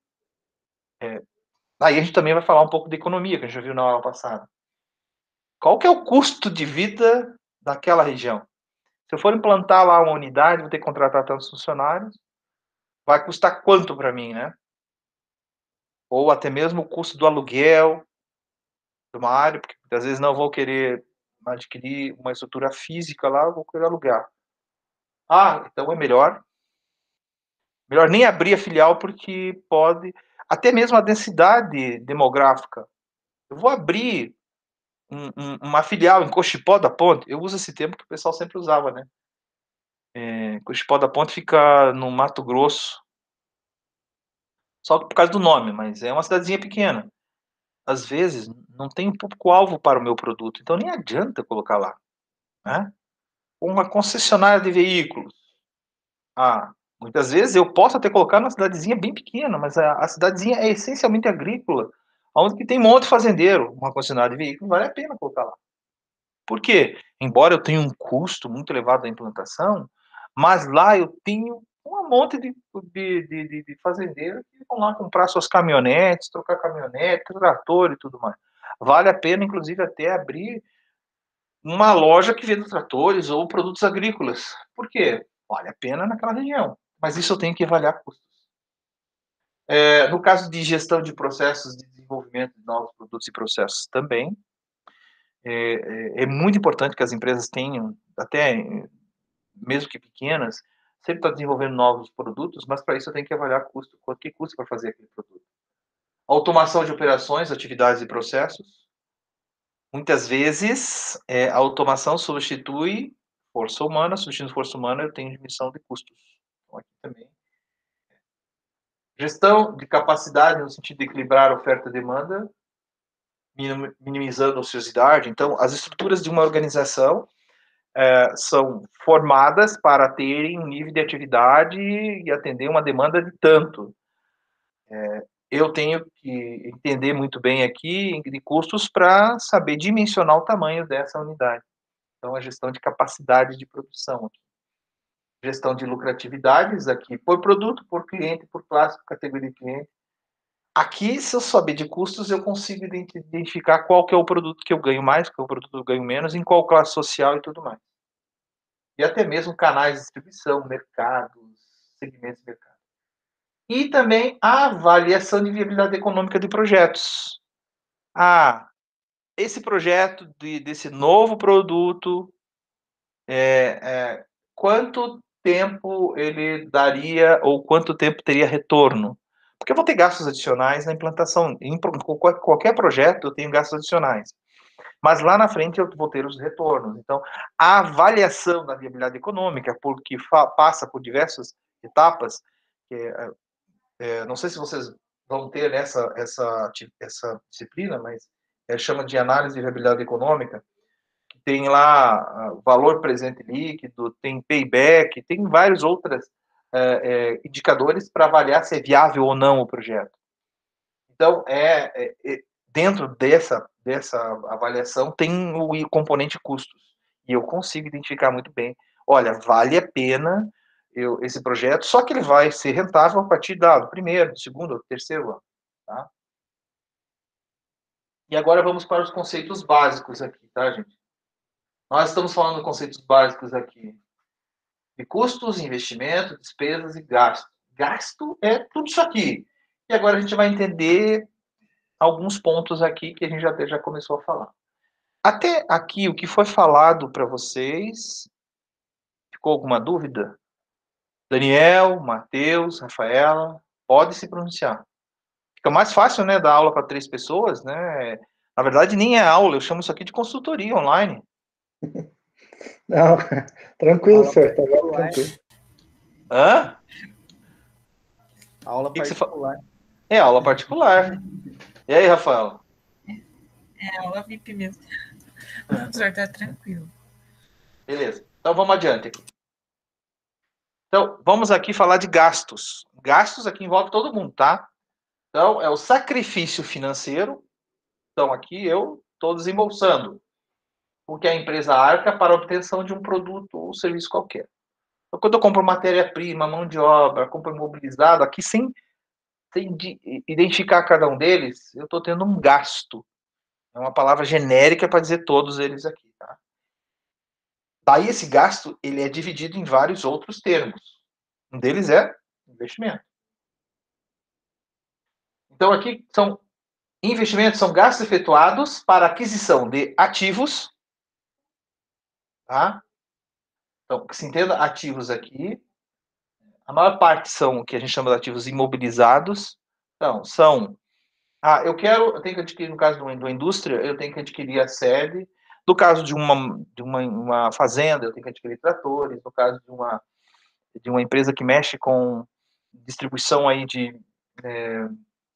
Aí a gente também vai falar um pouco de economia, que a gente já viu na aula passada. Qual que é o custo de vida daquela região? Se eu for implantar lá uma unidade, vou ter que contratar tantos funcionários, vai custar quanto para mim, né? Ou até mesmo o custo do aluguel de uma área, porque às vezes não vou querer adquirir uma estrutura física lá, vou querer alugar. Então é melhor nem abrir a filial, porque pode, até mesmo a densidade demográfica. Eu vou abrir uma filial em Cochipó da Ponte, eu uso esse termo que o pessoal sempre usava, né? Cochipó da Ponte fica no Mato Grosso, só por causa do nome, mas é uma cidadezinha pequena. Às vezes, não tem um público-alvo para o meu produto, então nem adianta colocar lá, né? Uma concessionária de veículos. Muitas vezes eu posso até colocar numa cidadezinha bem pequena, mas a cidadezinha é essencialmente agrícola, onde que tem um monte de fazendeiro. Uma concessionária de veículos vale a pena colocar lá. Por quê? Embora eu tenha um custo muito elevado da implantação, mas lá eu tenho um monte de fazendeiros que vão lá comprar suas caminhonetes, trocar caminhonete, trator e tudo mais. Vale a pena, inclusive, até abrir uma loja que venda tratores ou produtos agrícolas. Por quê? Vale a pena naquela região. Mas isso eu tenho que avaliar custos. No caso de gestão de processos de desenvolvimento de novos produtos e processos também, é muito importante que as empresas tenham, até mesmo que pequenas, sempre está desenvolvendo novos produtos, mas para isso eu tenho que avaliar custo, quanto que custa para fazer aquele produto. Automação de operações, atividades e processos. Muitas vezes, a automação substitui força humana, substituindo força humana, eu tenho diminuição de custos. Então, aqui também. Gestão de capacidade, no sentido de equilibrar a oferta e demanda, minimizando a ociosidade. Então, as estruturas de uma organização são formadas para terem um nível de atividade e atender uma demanda de tanto. Eu tenho que entender muito bem aqui de custos para saber dimensionar o tamanho dessa unidade. Então, a gestão de capacidade de produção aqui. Gestão de lucratividades aqui, por produto, por cliente, por classe, por categoria de cliente. Aqui, se eu saber de custos, eu consigo identificar qual que é o produto que eu ganho mais, qual é o produto que eu ganho menos, em qual classe social e tudo mais. E até mesmo canais de distribuição, mercados, segmentos de mercado. E também a avaliação de viabilidade econômica de projetos. Esse projeto desse novo produto, quanto tempo ele daria ou quanto tempo teria retorno? Porque eu vou ter gastos adicionais na implantação. Em qualquer projeto eu tenho gastos adicionais. Mas lá na frente eu vou ter os retornos. Então, a avaliação da viabilidade econômica, porque passa por diversas etapas, não sei se vocês vão ter essa disciplina, mas chama de análise de viabilidade econômica, que tem lá valor presente líquido, tem payback, tem vários outros indicadores para avaliar se é viável ou não o projeto. Então, dentro dessa avaliação tem o componente custos. E eu consigo identificar muito bem. Olha, vale a pena esse projeto, só que ele vai ser rentável a partir do primeiro, do segundo, do terceiro ano. Tá? E agora vamos para os conceitos básicos aqui, tá, gente? Nós estamos falando de conceitos básicos aqui. De custos, investimento, despesas e gasto. Gasto é tudo isso aqui. E agora a gente vai entender alguns pontos aqui que a gente já começou a falar. Até aqui, o que foi falado para vocês, ficou alguma dúvida? Daniel, Matheus, Rafaela, pode se pronunciar. Fica mais fácil, né, dar aula para 3 pessoas, né? Na verdade, nem é aula, eu chamo isso aqui de consultoria online. Não, tranquilo, senhor, tá tranquilo. Hã? Aula particular. É aula particular. E aí, Rafaela? É aula VIP mesmo. O senhor tá tranquilo. Beleza. Então vamos adiante aqui. Então, vamos aqui falar de gastos. Gastos aqui envolve todo mundo, tá? Então, é o sacrifício financeiro. Então, aqui eu estou desembolsando o que a empresa arca para a obtenção de um produto ou serviço qualquer. Então, quando eu compro matéria-prima, mão de obra, compro imobilizado, aqui sem identificar cada um deles, eu estou tendo um gasto. É uma palavra genérica para dizer todos eles aqui, tá? Daí esse gasto, ele é dividido em vários outros termos. Um deles é investimento. Então aqui são investimentos, são gastos efetuados para aquisição de ativos, tá? Então, que se entenda ativos aqui, a maior parte são o que a gente chama de ativos imobilizados. Então, são eu tenho que adquirir, no caso de uma indústria, eu tenho que adquirir a sede. No caso de uma fazenda, eu tenho que adquirir tratores. No caso de uma empresa que mexe com distribuição aí de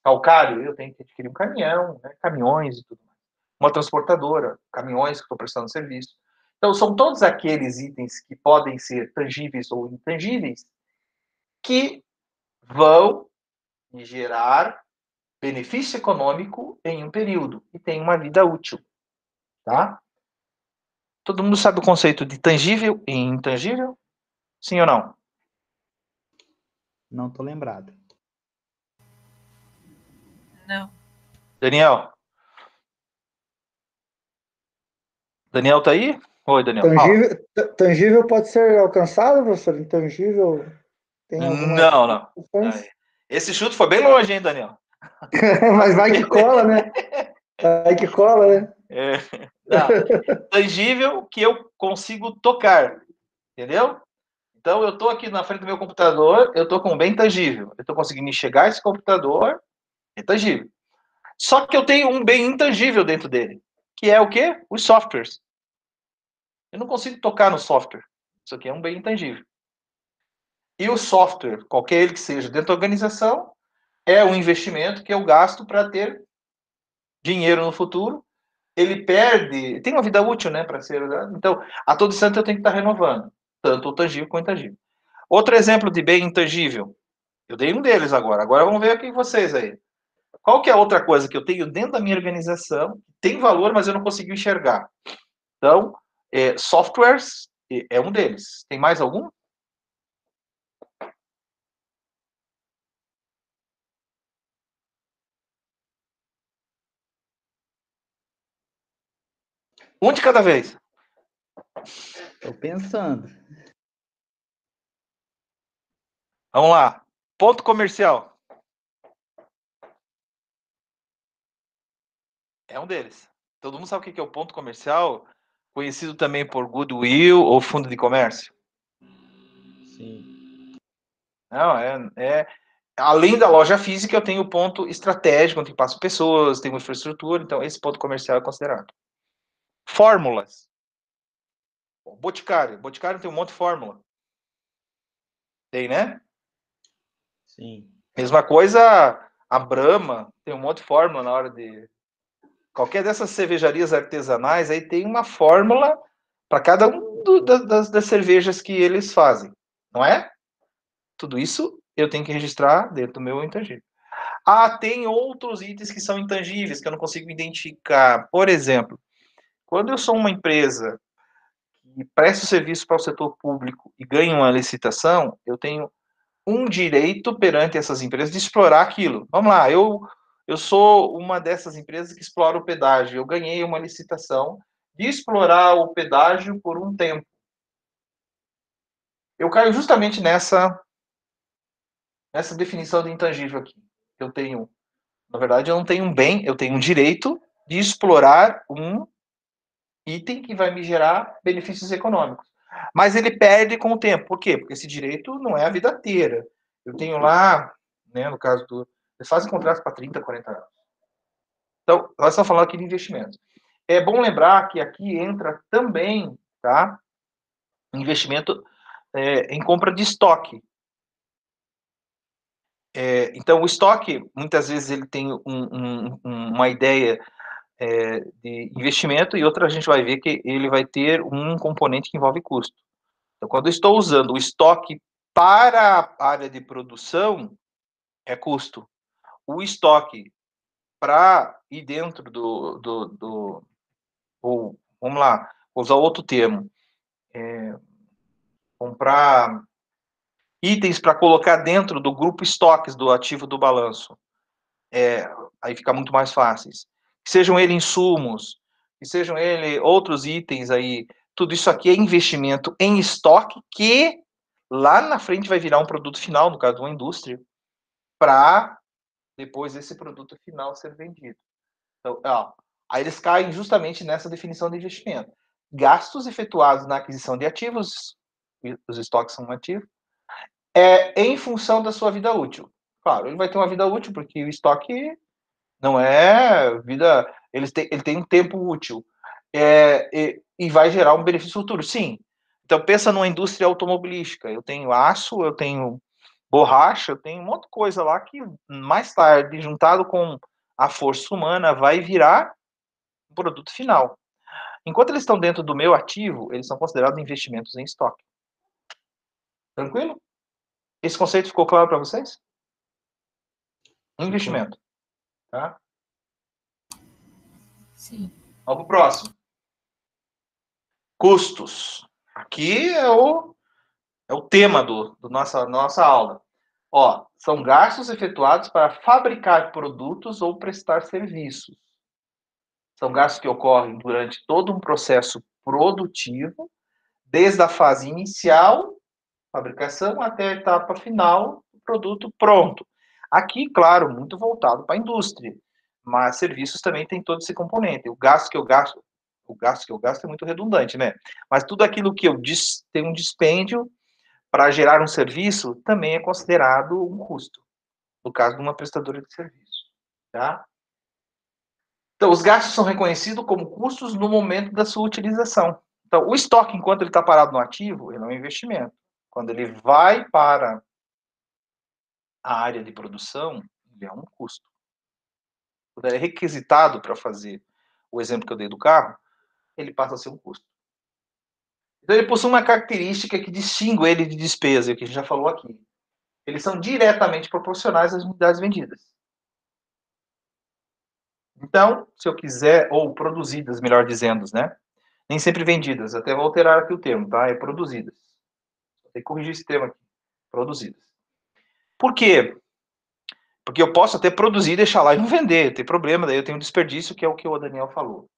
calcário, eu tenho que adquirir um caminhão, né, caminhões e tudo mais. Uma transportadora, caminhões que estou prestando serviço. Então, são todos aqueles itens que podem ser tangíveis ou intangíveis que vão gerar benefício econômico em um período e tem uma vida útil, tá? Todo mundo sabe o conceito de tangível e intangível? Sim ou não? Não tô lembrado. Não. Daniel? Daniel tá aí? Oi, Daniel. Tangível pode ser alcançado, professor? Intangível tem alguma... Não. Esse chute foi bem longe, hein, Daniel? Mas vai que cola, né? Vai que cola, né? Não. Tangível que eu consigo tocar, entendeu? Então, eu estou aqui na frente do meu computador, eu estou com um bem tangível. Eu estou conseguindo enxergar esse computador, é tangível. Só que eu tenho um bem intangível dentro dele, que é o quê? Os softwares. Eu não consigo tocar no software. Isso aqui é um bem intangível. E o software, qualquer ele que seja, dentro da organização, é um investimento que eu gasto para ter dinheiro no futuro. Ele perde, tem uma vida útil, né, para ser usado. Então, a todo instante eu tenho que estar renovando, tanto o tangível quanto o intangível. Outro exemplo de bem intangível, eu dei um deles agora. Agora vamos ver aqui vocês aí. Qual que é a outra coisa que eu tenho dentro da minha organização, tem valor, mas eu não consigo enxergar? Então, softwares é um deles. Tem mais algum? Um de cada vez. Tô pensando. Vamos lá. Ponto comercial. É um deles. Todo mundo sabe o que é o ponto comercial? Conhecido também por goodwill ou fundo de comércio? Sim. Não, além da loja física, eu tenho o ponto estratégico, onde passo pessoas, tenho infraestrutura, então esse ponto comercial é considerado. Fórmulas. Boticário. Boticário tem um monte de fórmula. Tem, né? Sim. Mesma coisa, a Brahma tem um monte de fórmula na hora de... Qualquer dessas cervejarias artesanais, aí tem uma fórmula para cada um das cervejas que eles fazem, não é? Tudo isso eu tenho que registrar dentro do meu intangível. Tem outros itens que são intangíveis, que eu não consigo identificar. Por exemplo, quando eu sou uma empresa que presta serviço para o setor público e ganho uma licitação, eu tenho um direito perante essas empresas de explorar aquilo. Vamos lá, eu sou uma dessas empresas que explora o pedágio. Eu ganhei uma licitação de explorar o pedágio por um tempo. Eu caio justamente nessa definição de intangível aqui. Eu tenho, na verdade, eu não tenho um bem, eu tenho um direito de explorar um item que vai me gerar benefícios econômicos. Mas ele perde com o tempo. Por quê? Porque esse direito não é a vida inteira. Eu tenho lá, né, no caso do... Eles fazem contratos para 30, 40 anos. Então, nós estamos falando aqui de investimentos. É bom lembrar que aqui entra também, tá, investimento em compra de estoque. Então, o estoque, muitas vezes, ele tem uma ideia de investimento e outra a gente vai ver que ele vai ter um componente que envolve custo. Então, quando eu estou usando o estoque para a área de produção, é custo. O estoque, para ir dentro ou, vamos lá, vou usar outro termo, comprar itens para colocar dentro do grupo estoques do ativo do balanço. Aí fica muito mais fáceis. Que sejam ele insumos, que sejam ele outros itens aí, tudo isso aqui é investimento em estoque que lá na frente vai virar um produto final, no caso de uma indústria, para depois esse produto final ser vendido. Então, aí eles caem justamente nessa definição de investimento. Gastos efetuados na aquisição de ativos, os estoques são um ativo, em função da sua vida útil. Claro, ele vai ter uma vida útil, porque o estoque não é vida. Ele tem um tempo útil. E vai gerar um benefício futuro. Sim. Então, pensa numa indústria automobilística. Eu tenho aço, eu tenho borracha, eu tenho um monte de coisa lá que, mais tarde, juntado com a força humana, vai virar um produto final. Enquanto eles estão dentro do meu ativo, eles são considerados investimentos em estoque. Tranquilo? Esse conceito ficou claro para vocês? Investimento. Tá? Sim. Vamos para o próximo. Custos. Aqui é o tema da nossa aula. São gastos efetuados para fabricar produtos ou prestar serviços. São gastos que ocorrem durante todo um processo produtivo, desde a fase inicial, fabricação, até a etapa final, o produto pronto. Aqui, claro, muito voltado para a indústria, mas serviços também tem todo esse componente. O gasto que eu gasto é muito redundante, né? Mas tudo aquilo que eu tenho um dispêndio para gerar um serviço também é considerado um custo, no caso de uma prestadora de serviço, tá? Então, os gastos são reconhecidos como custos no momento da sua utilização. Então, o estoque, enquanto ele está parado no ativo, ele é um investimento. Quando ele vai para a área de produção, ele é um custo. Quando ele é requisitado para fazer o exemplo que eu dei do carro, ele passa a ser um custo. Então, ele possui uma característica que distingue ele de despesa, que a gente já falou aqui. Eles são diretamente proporcionais às unidades vendidas. Então, se eu quiser, ou produzidas, melhor dizendo, né? Nem sempre vendidas, até vou alterar aqui o termo, tá? É produzidas. Tem que corrigir esse termo aqui. Produzidas. Por quê? Porque eu posso até produzir e deixar lá e não vender, tem problema, daí eu tenho um desperdício, que é o que o Daniel falou.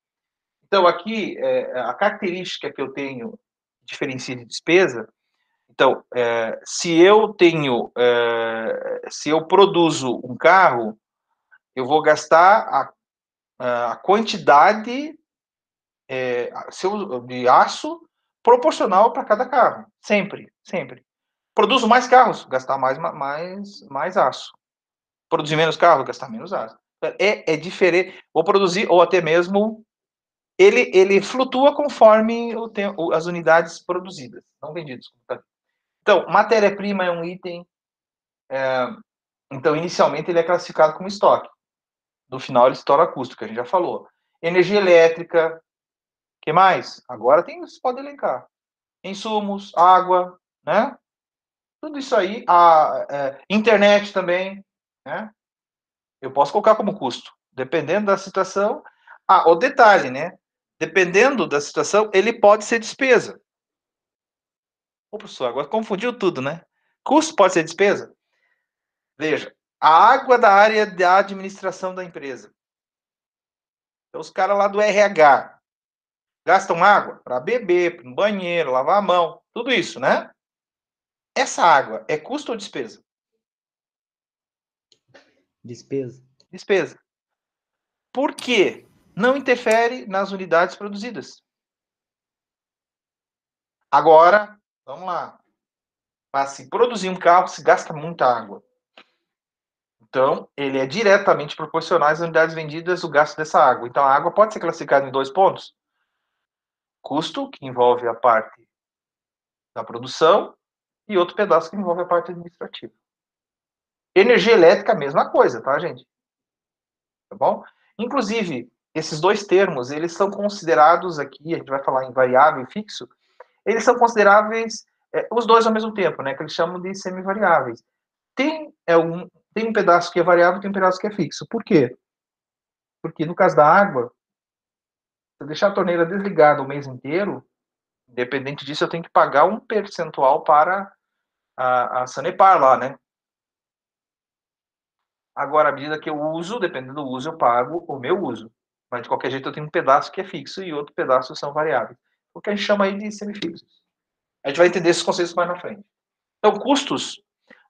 Então, aqui, a característica que eu tenho diferencia de despesa. Então, se eu produzo um carro, eu vou gastar a quantidade de aço proporcional para cada carro. Sempre, sempre. Produzo mais carros, gastar mais aço. Produzir menos carros, gastar menos aço. É diferente. Vou produzir, ou até mesmo, ele flutua conforme as unidades produzidas, não vendidas. Então, matéria-prima é um item. Então, inicialmente, ele é classificado como estoque. No final, ele se torna custo, que a gente já falou. Energia elétrica. Que mais? Agora você pode elencar. Insumos, água, né? Tudo isso aí. Internet também, né? Eu posso colocar como custo. Dependendo da situação. O detalhe, né? Dependendo da situação, ele pode ser despesa. Ô, professor, agora confundiu tudo, né? Custo pode ser despesa? Veja, a água da área da administração da empresa. Então, os caras lá do RH gastam água para beber, para um banheiro, lavar a mão, tudo isso, né? Essa água é custo ou despesa? Despesa. Despesa. Por quê? Não interfere nas unidades produzidas. Agora, vamos lá. Para se produzir um carro, se gasta muita água. Então, ele é diretamente proporcional às unidades vendidas, o gasto dessa água. Então, a água pode ser classificada em 2 pontos. Custo, que envolve a parte da produção, e outro pedaço que envolve a parte administrativa. Energia elétrica, a mesma coisa, tá, gente? Tá bom? Inclusive, esses dois termos, eles são considerados aqui, a gente vai falar em variável e fixo, eles são consideráveis os dois ao mesmo tempo, né? Que eles chamam de semivariáveis. Tem um pedaço que é variável, tem um pedaço que é fixo. Por quê? Porque no caso da água, se eu deixar a torneira desligada o mês inteiro, independente disso, eu tenho que pagar um percentual para a Sanepar lá, né? Agora, à medida que eu uso, dependendo do uso, eu pago o meu uso. Mas, de qualquer jeito, eu tenho um pedaço que é fixo e outro pedaço são variáveis. O que a gente chama aí de semifixos. A gente vai entender esses conceitos mais na frente. Então, custos.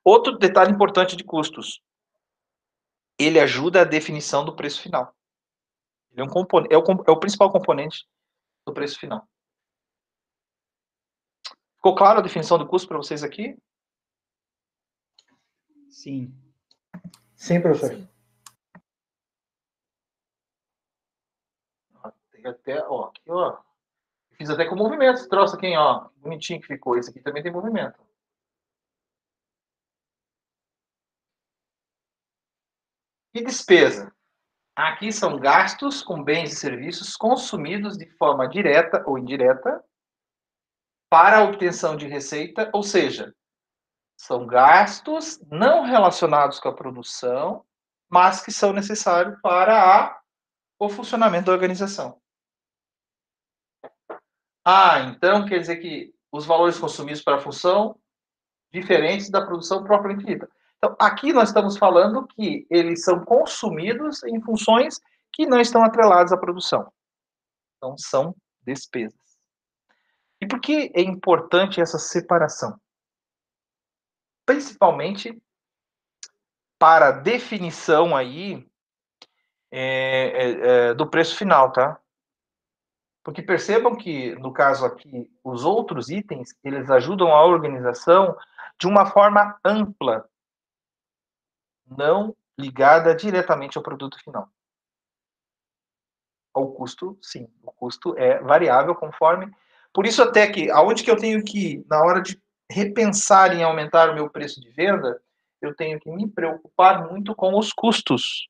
Outro detalhe importante de custos. Ele ajuda a definição do preço final. Ele é o principal componente do preço final. Ficou claro a definição do custo para vocês aqui? Sim. Sim, professor. Sim. Tem até, ó, aqui, ó. Fiz até com movimento esse troço aqui, ó. Bonitinho que ficou. Esse aqui também tem movimento. E despesa? Aqui são gastos com bens e serviços consumidos de forma direta ou indireta para a obtenção de receita, ou seja, são gastos não relacionados com a produção, mas que são necessários para o funcionamento da organização. Então quer dizer que os valores consumidos para a função diferentes da produção propriamente dita. Então, aqui nós estamos falando que eles são consumidos em funções que não estão atreladas à produção. Então, são despesas. E por que é importante essa separação? Principalmente para a definição aí do preço final, tá? Porque percebam que, no caso aqui, os outros itens, eles ajudam a organização de uma forma ampla, não ligada diretamente ao produto final. O custo, sim, o custo é variável conforme... Por isso até que, aonde que eu tenho que ir, na hora de repensar em aumentar o meu preço de venda, eu tenho que me preocupar muito com os custos.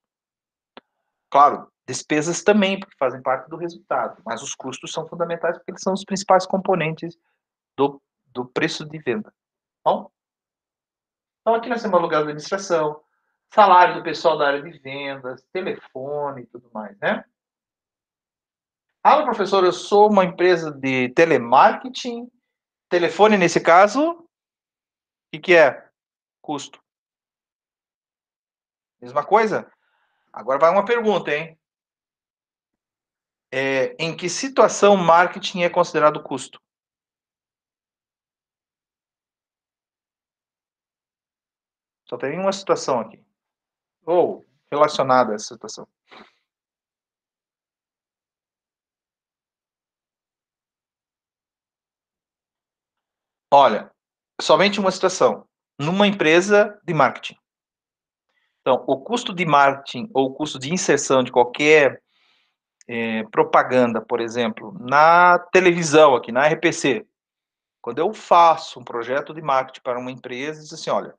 Claro, despesas também, porque fazem parte do resultado, mas os custos são fundamentais porque eles são os principais componentes do preço de venda. Bom? Então aqui nós temos aluguel de administração, salário do pessoal da área de vendas, telefone e tudo mais, né? Professor, eu sou uma empresa de telemarketing, telefone nesse caso, o que é? Custo. Mesma coisa? Agora vai uma pergunta, hein? Em que situação marketing é considerado custo? Só tem uma situação aqui. Ou relacionada a essa situação. Olha, somente uma situação. Numa empresa de marketing. Então, o custo de marketing ou o custo de inserção de qualquer propaganda, por exemplo, na televisão aqui, na RPC, quando eu faço um projeto de marketing para uma empresa, diz assim, olha,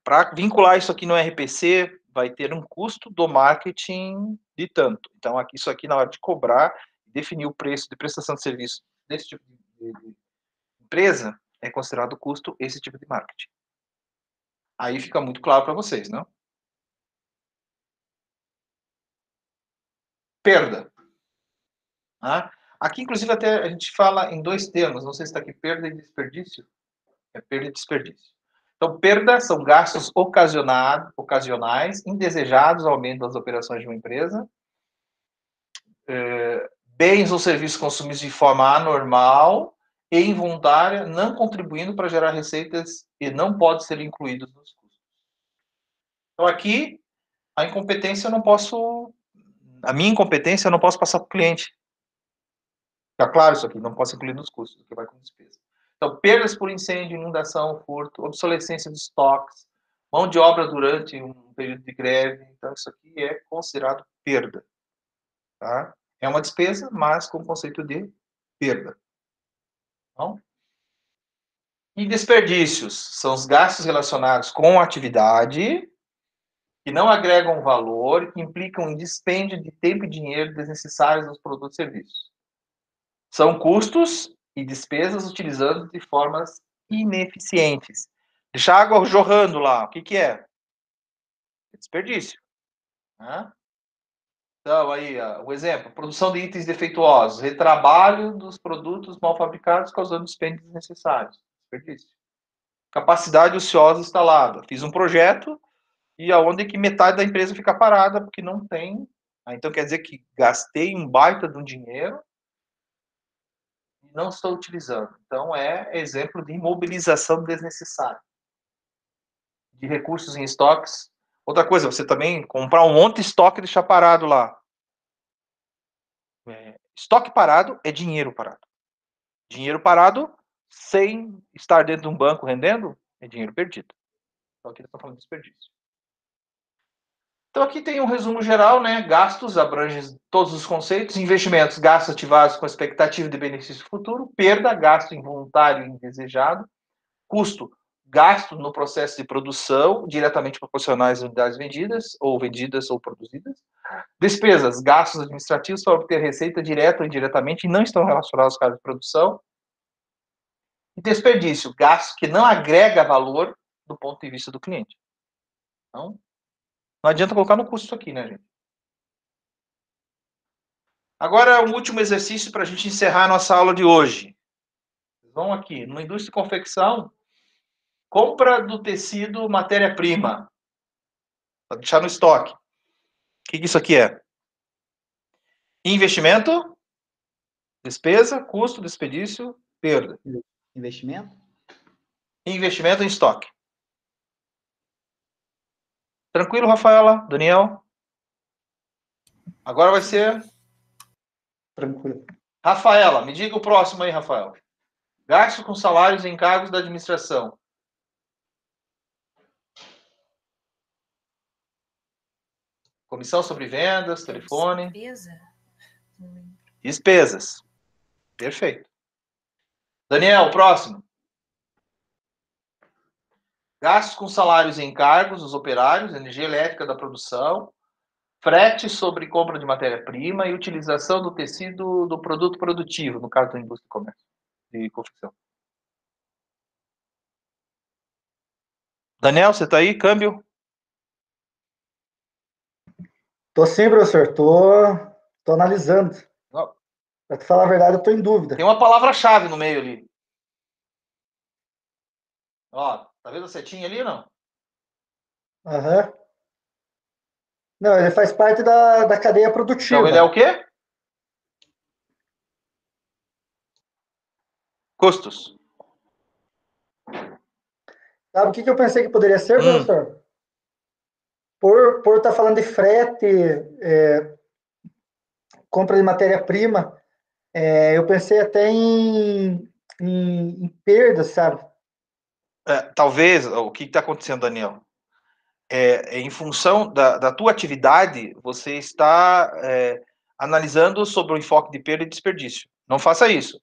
para vincular isso aqui no RPC, vai ter um custo do marketing de tanto. Então, aqui, isso aqui, na hora de cobrar, definir o preço de prestação de serviço desse tipo de empresa, é considerado custo esse tipo de marketing. Aí fica muito claro para vocês, não? Perda. Aqui, inclusive, até a gente fala em dois termos, não sei se está aqui, perda e desperdício. É perda e desperdício. Então, perda são gastos ocasionais, indesejados ao aumento das operações de uma empresa. Bens ou serviços consumidos de forma anormal e involuntária, não contribuindo para gerar receitas e não pode ser incluídos nos custos. Então, aqui, a incompetência eu não posso... A minha incompetência eu não posso passar para o cliente. Fica claro isso aqui, não posso incluir nos custos, que vai com despesa. Então, perdas por incêndio, inundação, furto, obsolescência de estoques, mão de obra durante um período de greve. Então, isso aqui é considerado perda. Tá? É uma despesa, mas com o conceito de perda. Então, e desperdícios são os gastos relacionados com a atividade que não agregam valor e que implicam em dispêndio de tempo e dinheiro desnecessários nos produtos e serviços. São custos e despesas utilizados de formas ineficientes. Deixar água jorrando lá, o que que é? Desperdício. Né? Então, aí, o exemplo, produção de itens defeituosos, retrabalho dos produtos mal fabricados causando dispêndios desnecessários. Desperdício. Capacidade ociosa instalada. Fiz um projeto e aonde que metade da empresa fica parada porque não tem. Então, quer dizer que gastei um baita de um dinheiro e não estou utilizando. Então, é exemplo de imobilização desnecessária de recursos em estoques. Outra coisa, você também comprar um monte de estoque e deixar parado lá. Estoque parado é dinheiro parado. Dinheiro parado, sem estar dentro de um banco rendendo, é dinheiro perdido. Então aqui nós estamos falando de desperdício. Então aqui tem um resumo geral, né? Gastos, abrange todos os conceitos. Investimentos, gastos ativados com expectativa de benefício futuro. Perda, gasto involuntário e indesejado. Custo, gasto no processo de produção, diretamente proporcionais às unidades vendidas ou produzidas. Despesas, gastos administrativos para obter receita direta ou indiretamente e não estão relacionados aos casos de produção. E desperdício, gasto que não agrega valor do ponto de vista do cliente. Então, não adianta colocar no custo aqui, né, gente? Agora, um último exercício para a gente encerrar a nossa aula de hoje. Vão aqui, numa indústria de confecção, compra do tecido matéria-prima, para deixar no estoque. O que isso aqui é? Investimento, despesa, custo, desperdício, perda. Investimento? Investimento em estoque. Tranquilo, Rafaela? Daniel? Agora vai ser... Tranquilo. Rafaela, me diga o próximo aí, Rafael. Gasto com salários e encargos da administração. Comissão sobre vendas, telefone. Despesa? Despesas. Perfeito. Daniel, próximo. Gastos com salários e encargos dos operários, energia elétrica da produção, frete sobre compra de matéria-prima e utilização do tecido do produto produtivo, no caso da indústria de comércio e confecção. Daniel, você está aí? Câmbio? Tô sim, professor. Tô analisando. Para te falar a verdade, eu tô em dúvida. Tem uma palavra-chave no meio ali. Ó, tá vendo a setinha ali ou não? Aham. Não, ele faz parte da cadeia produtiva. Então ele é o quê? Custos. Sabe o que eu pensei que poderia ser, professor? Por estar falando de frete, compra de matéria-prima, eu pensei até em perdas, sabe? Talvez, o que está acontecendo, Daniel? Em função da tua atividade, você está analisando sobre o enfoque de perda e desperdício. Não faça isso.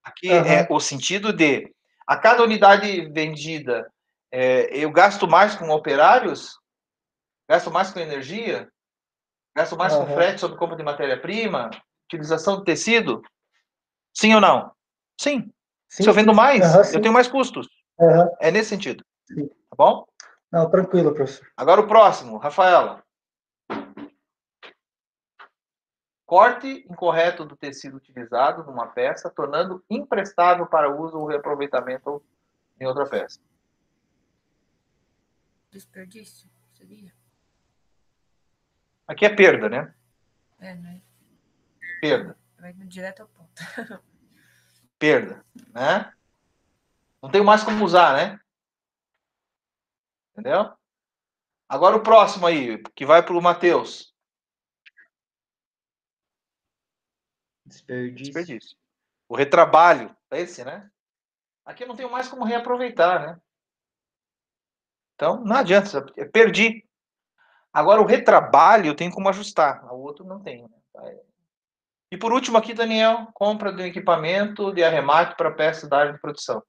Aqui é o sentido de, a cada unidade vendida, eu gasto mais com operários, gasto mais com energia, gasto mais com frete sobre compra de matéria-prima, utilização de tecido? Sim ou não? Sim. Se eu vendo mais, eu tenho mais custos. É nesse sentido. Sim. Tá bom? Não, tranquilo, professor. Agora o próximo, Rafaela. Corte incorreto do tecido utilizado numa peça, tornando imprestável para uso ou reaproveitamento em outra peça. Desperdício, seria? Aqui é perda, né? Né? Perda. Vai direto ao ponto. Perda, né? Não tenho mais como usar, né? Entendeu? Agora o próximo aí, que vai para o Matheus. Desperdício. O retrabalho, esse, né? Aqui eu não tenho mais como reaproveitar, né? Então, não adianta, perdi. Agora, o retrabalho eu tenho como ajustar, o outro não tenho. Né? E por último aqui, Daniel, compra de um equipamento de arremate para peças da área de produção.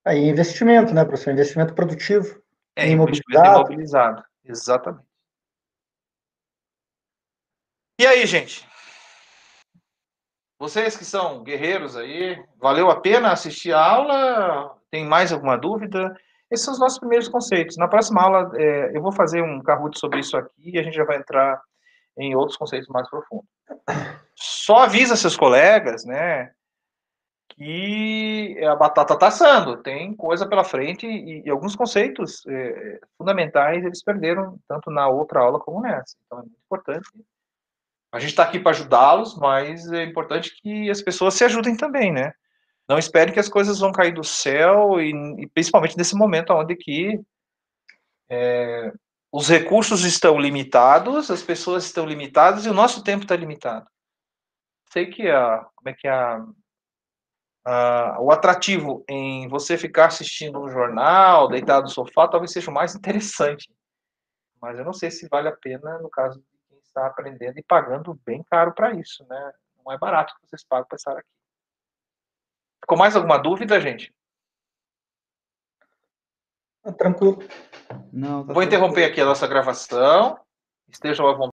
Aí, investimento, né, professor? Investimento produtivo. Investimento imobilizado. Exatamente. E aí, gente? Vocês que são guerreiros aí, valeu a pena assistir a aula? Tem mais alguma dúvida? Esses são os nossos primeiros conceitos. Na próxima aula, eu vou fazer um Kahoot sobre isso aqui e a gente já vai entrar em outros conceitos mais profundos. Só avisa seus colegas, né, que a batata está assando, tem coisa pela frente e alguns conceitos fundamentais eles perderam tanto na outra aula como nessa. Então é muito importante. A gente está aqui para ajudá-los, mas é importante que as pessoas se ajudem também, né? Não espere que as coisas vão cair do céu e principalmente nesse momento onde que os recursos estão limitados, as pessoas estão limitadas e o nosso tempo está limitado. Sei que o atrativo em você ficar assistindo um jornal, deitado no sofá, talvez seja o mais interessante. Mas eu não sei se vale a pena no caso de quem está aprendendo e pagando bem caro para isso, né? Não é barato que vocês pagam para estar aqui. Ficou mais alguma dúvida, gente? Tranquilo. Não, tá Vou interromper tranquilo. aqui a nossa gravação. Estejam à vontade.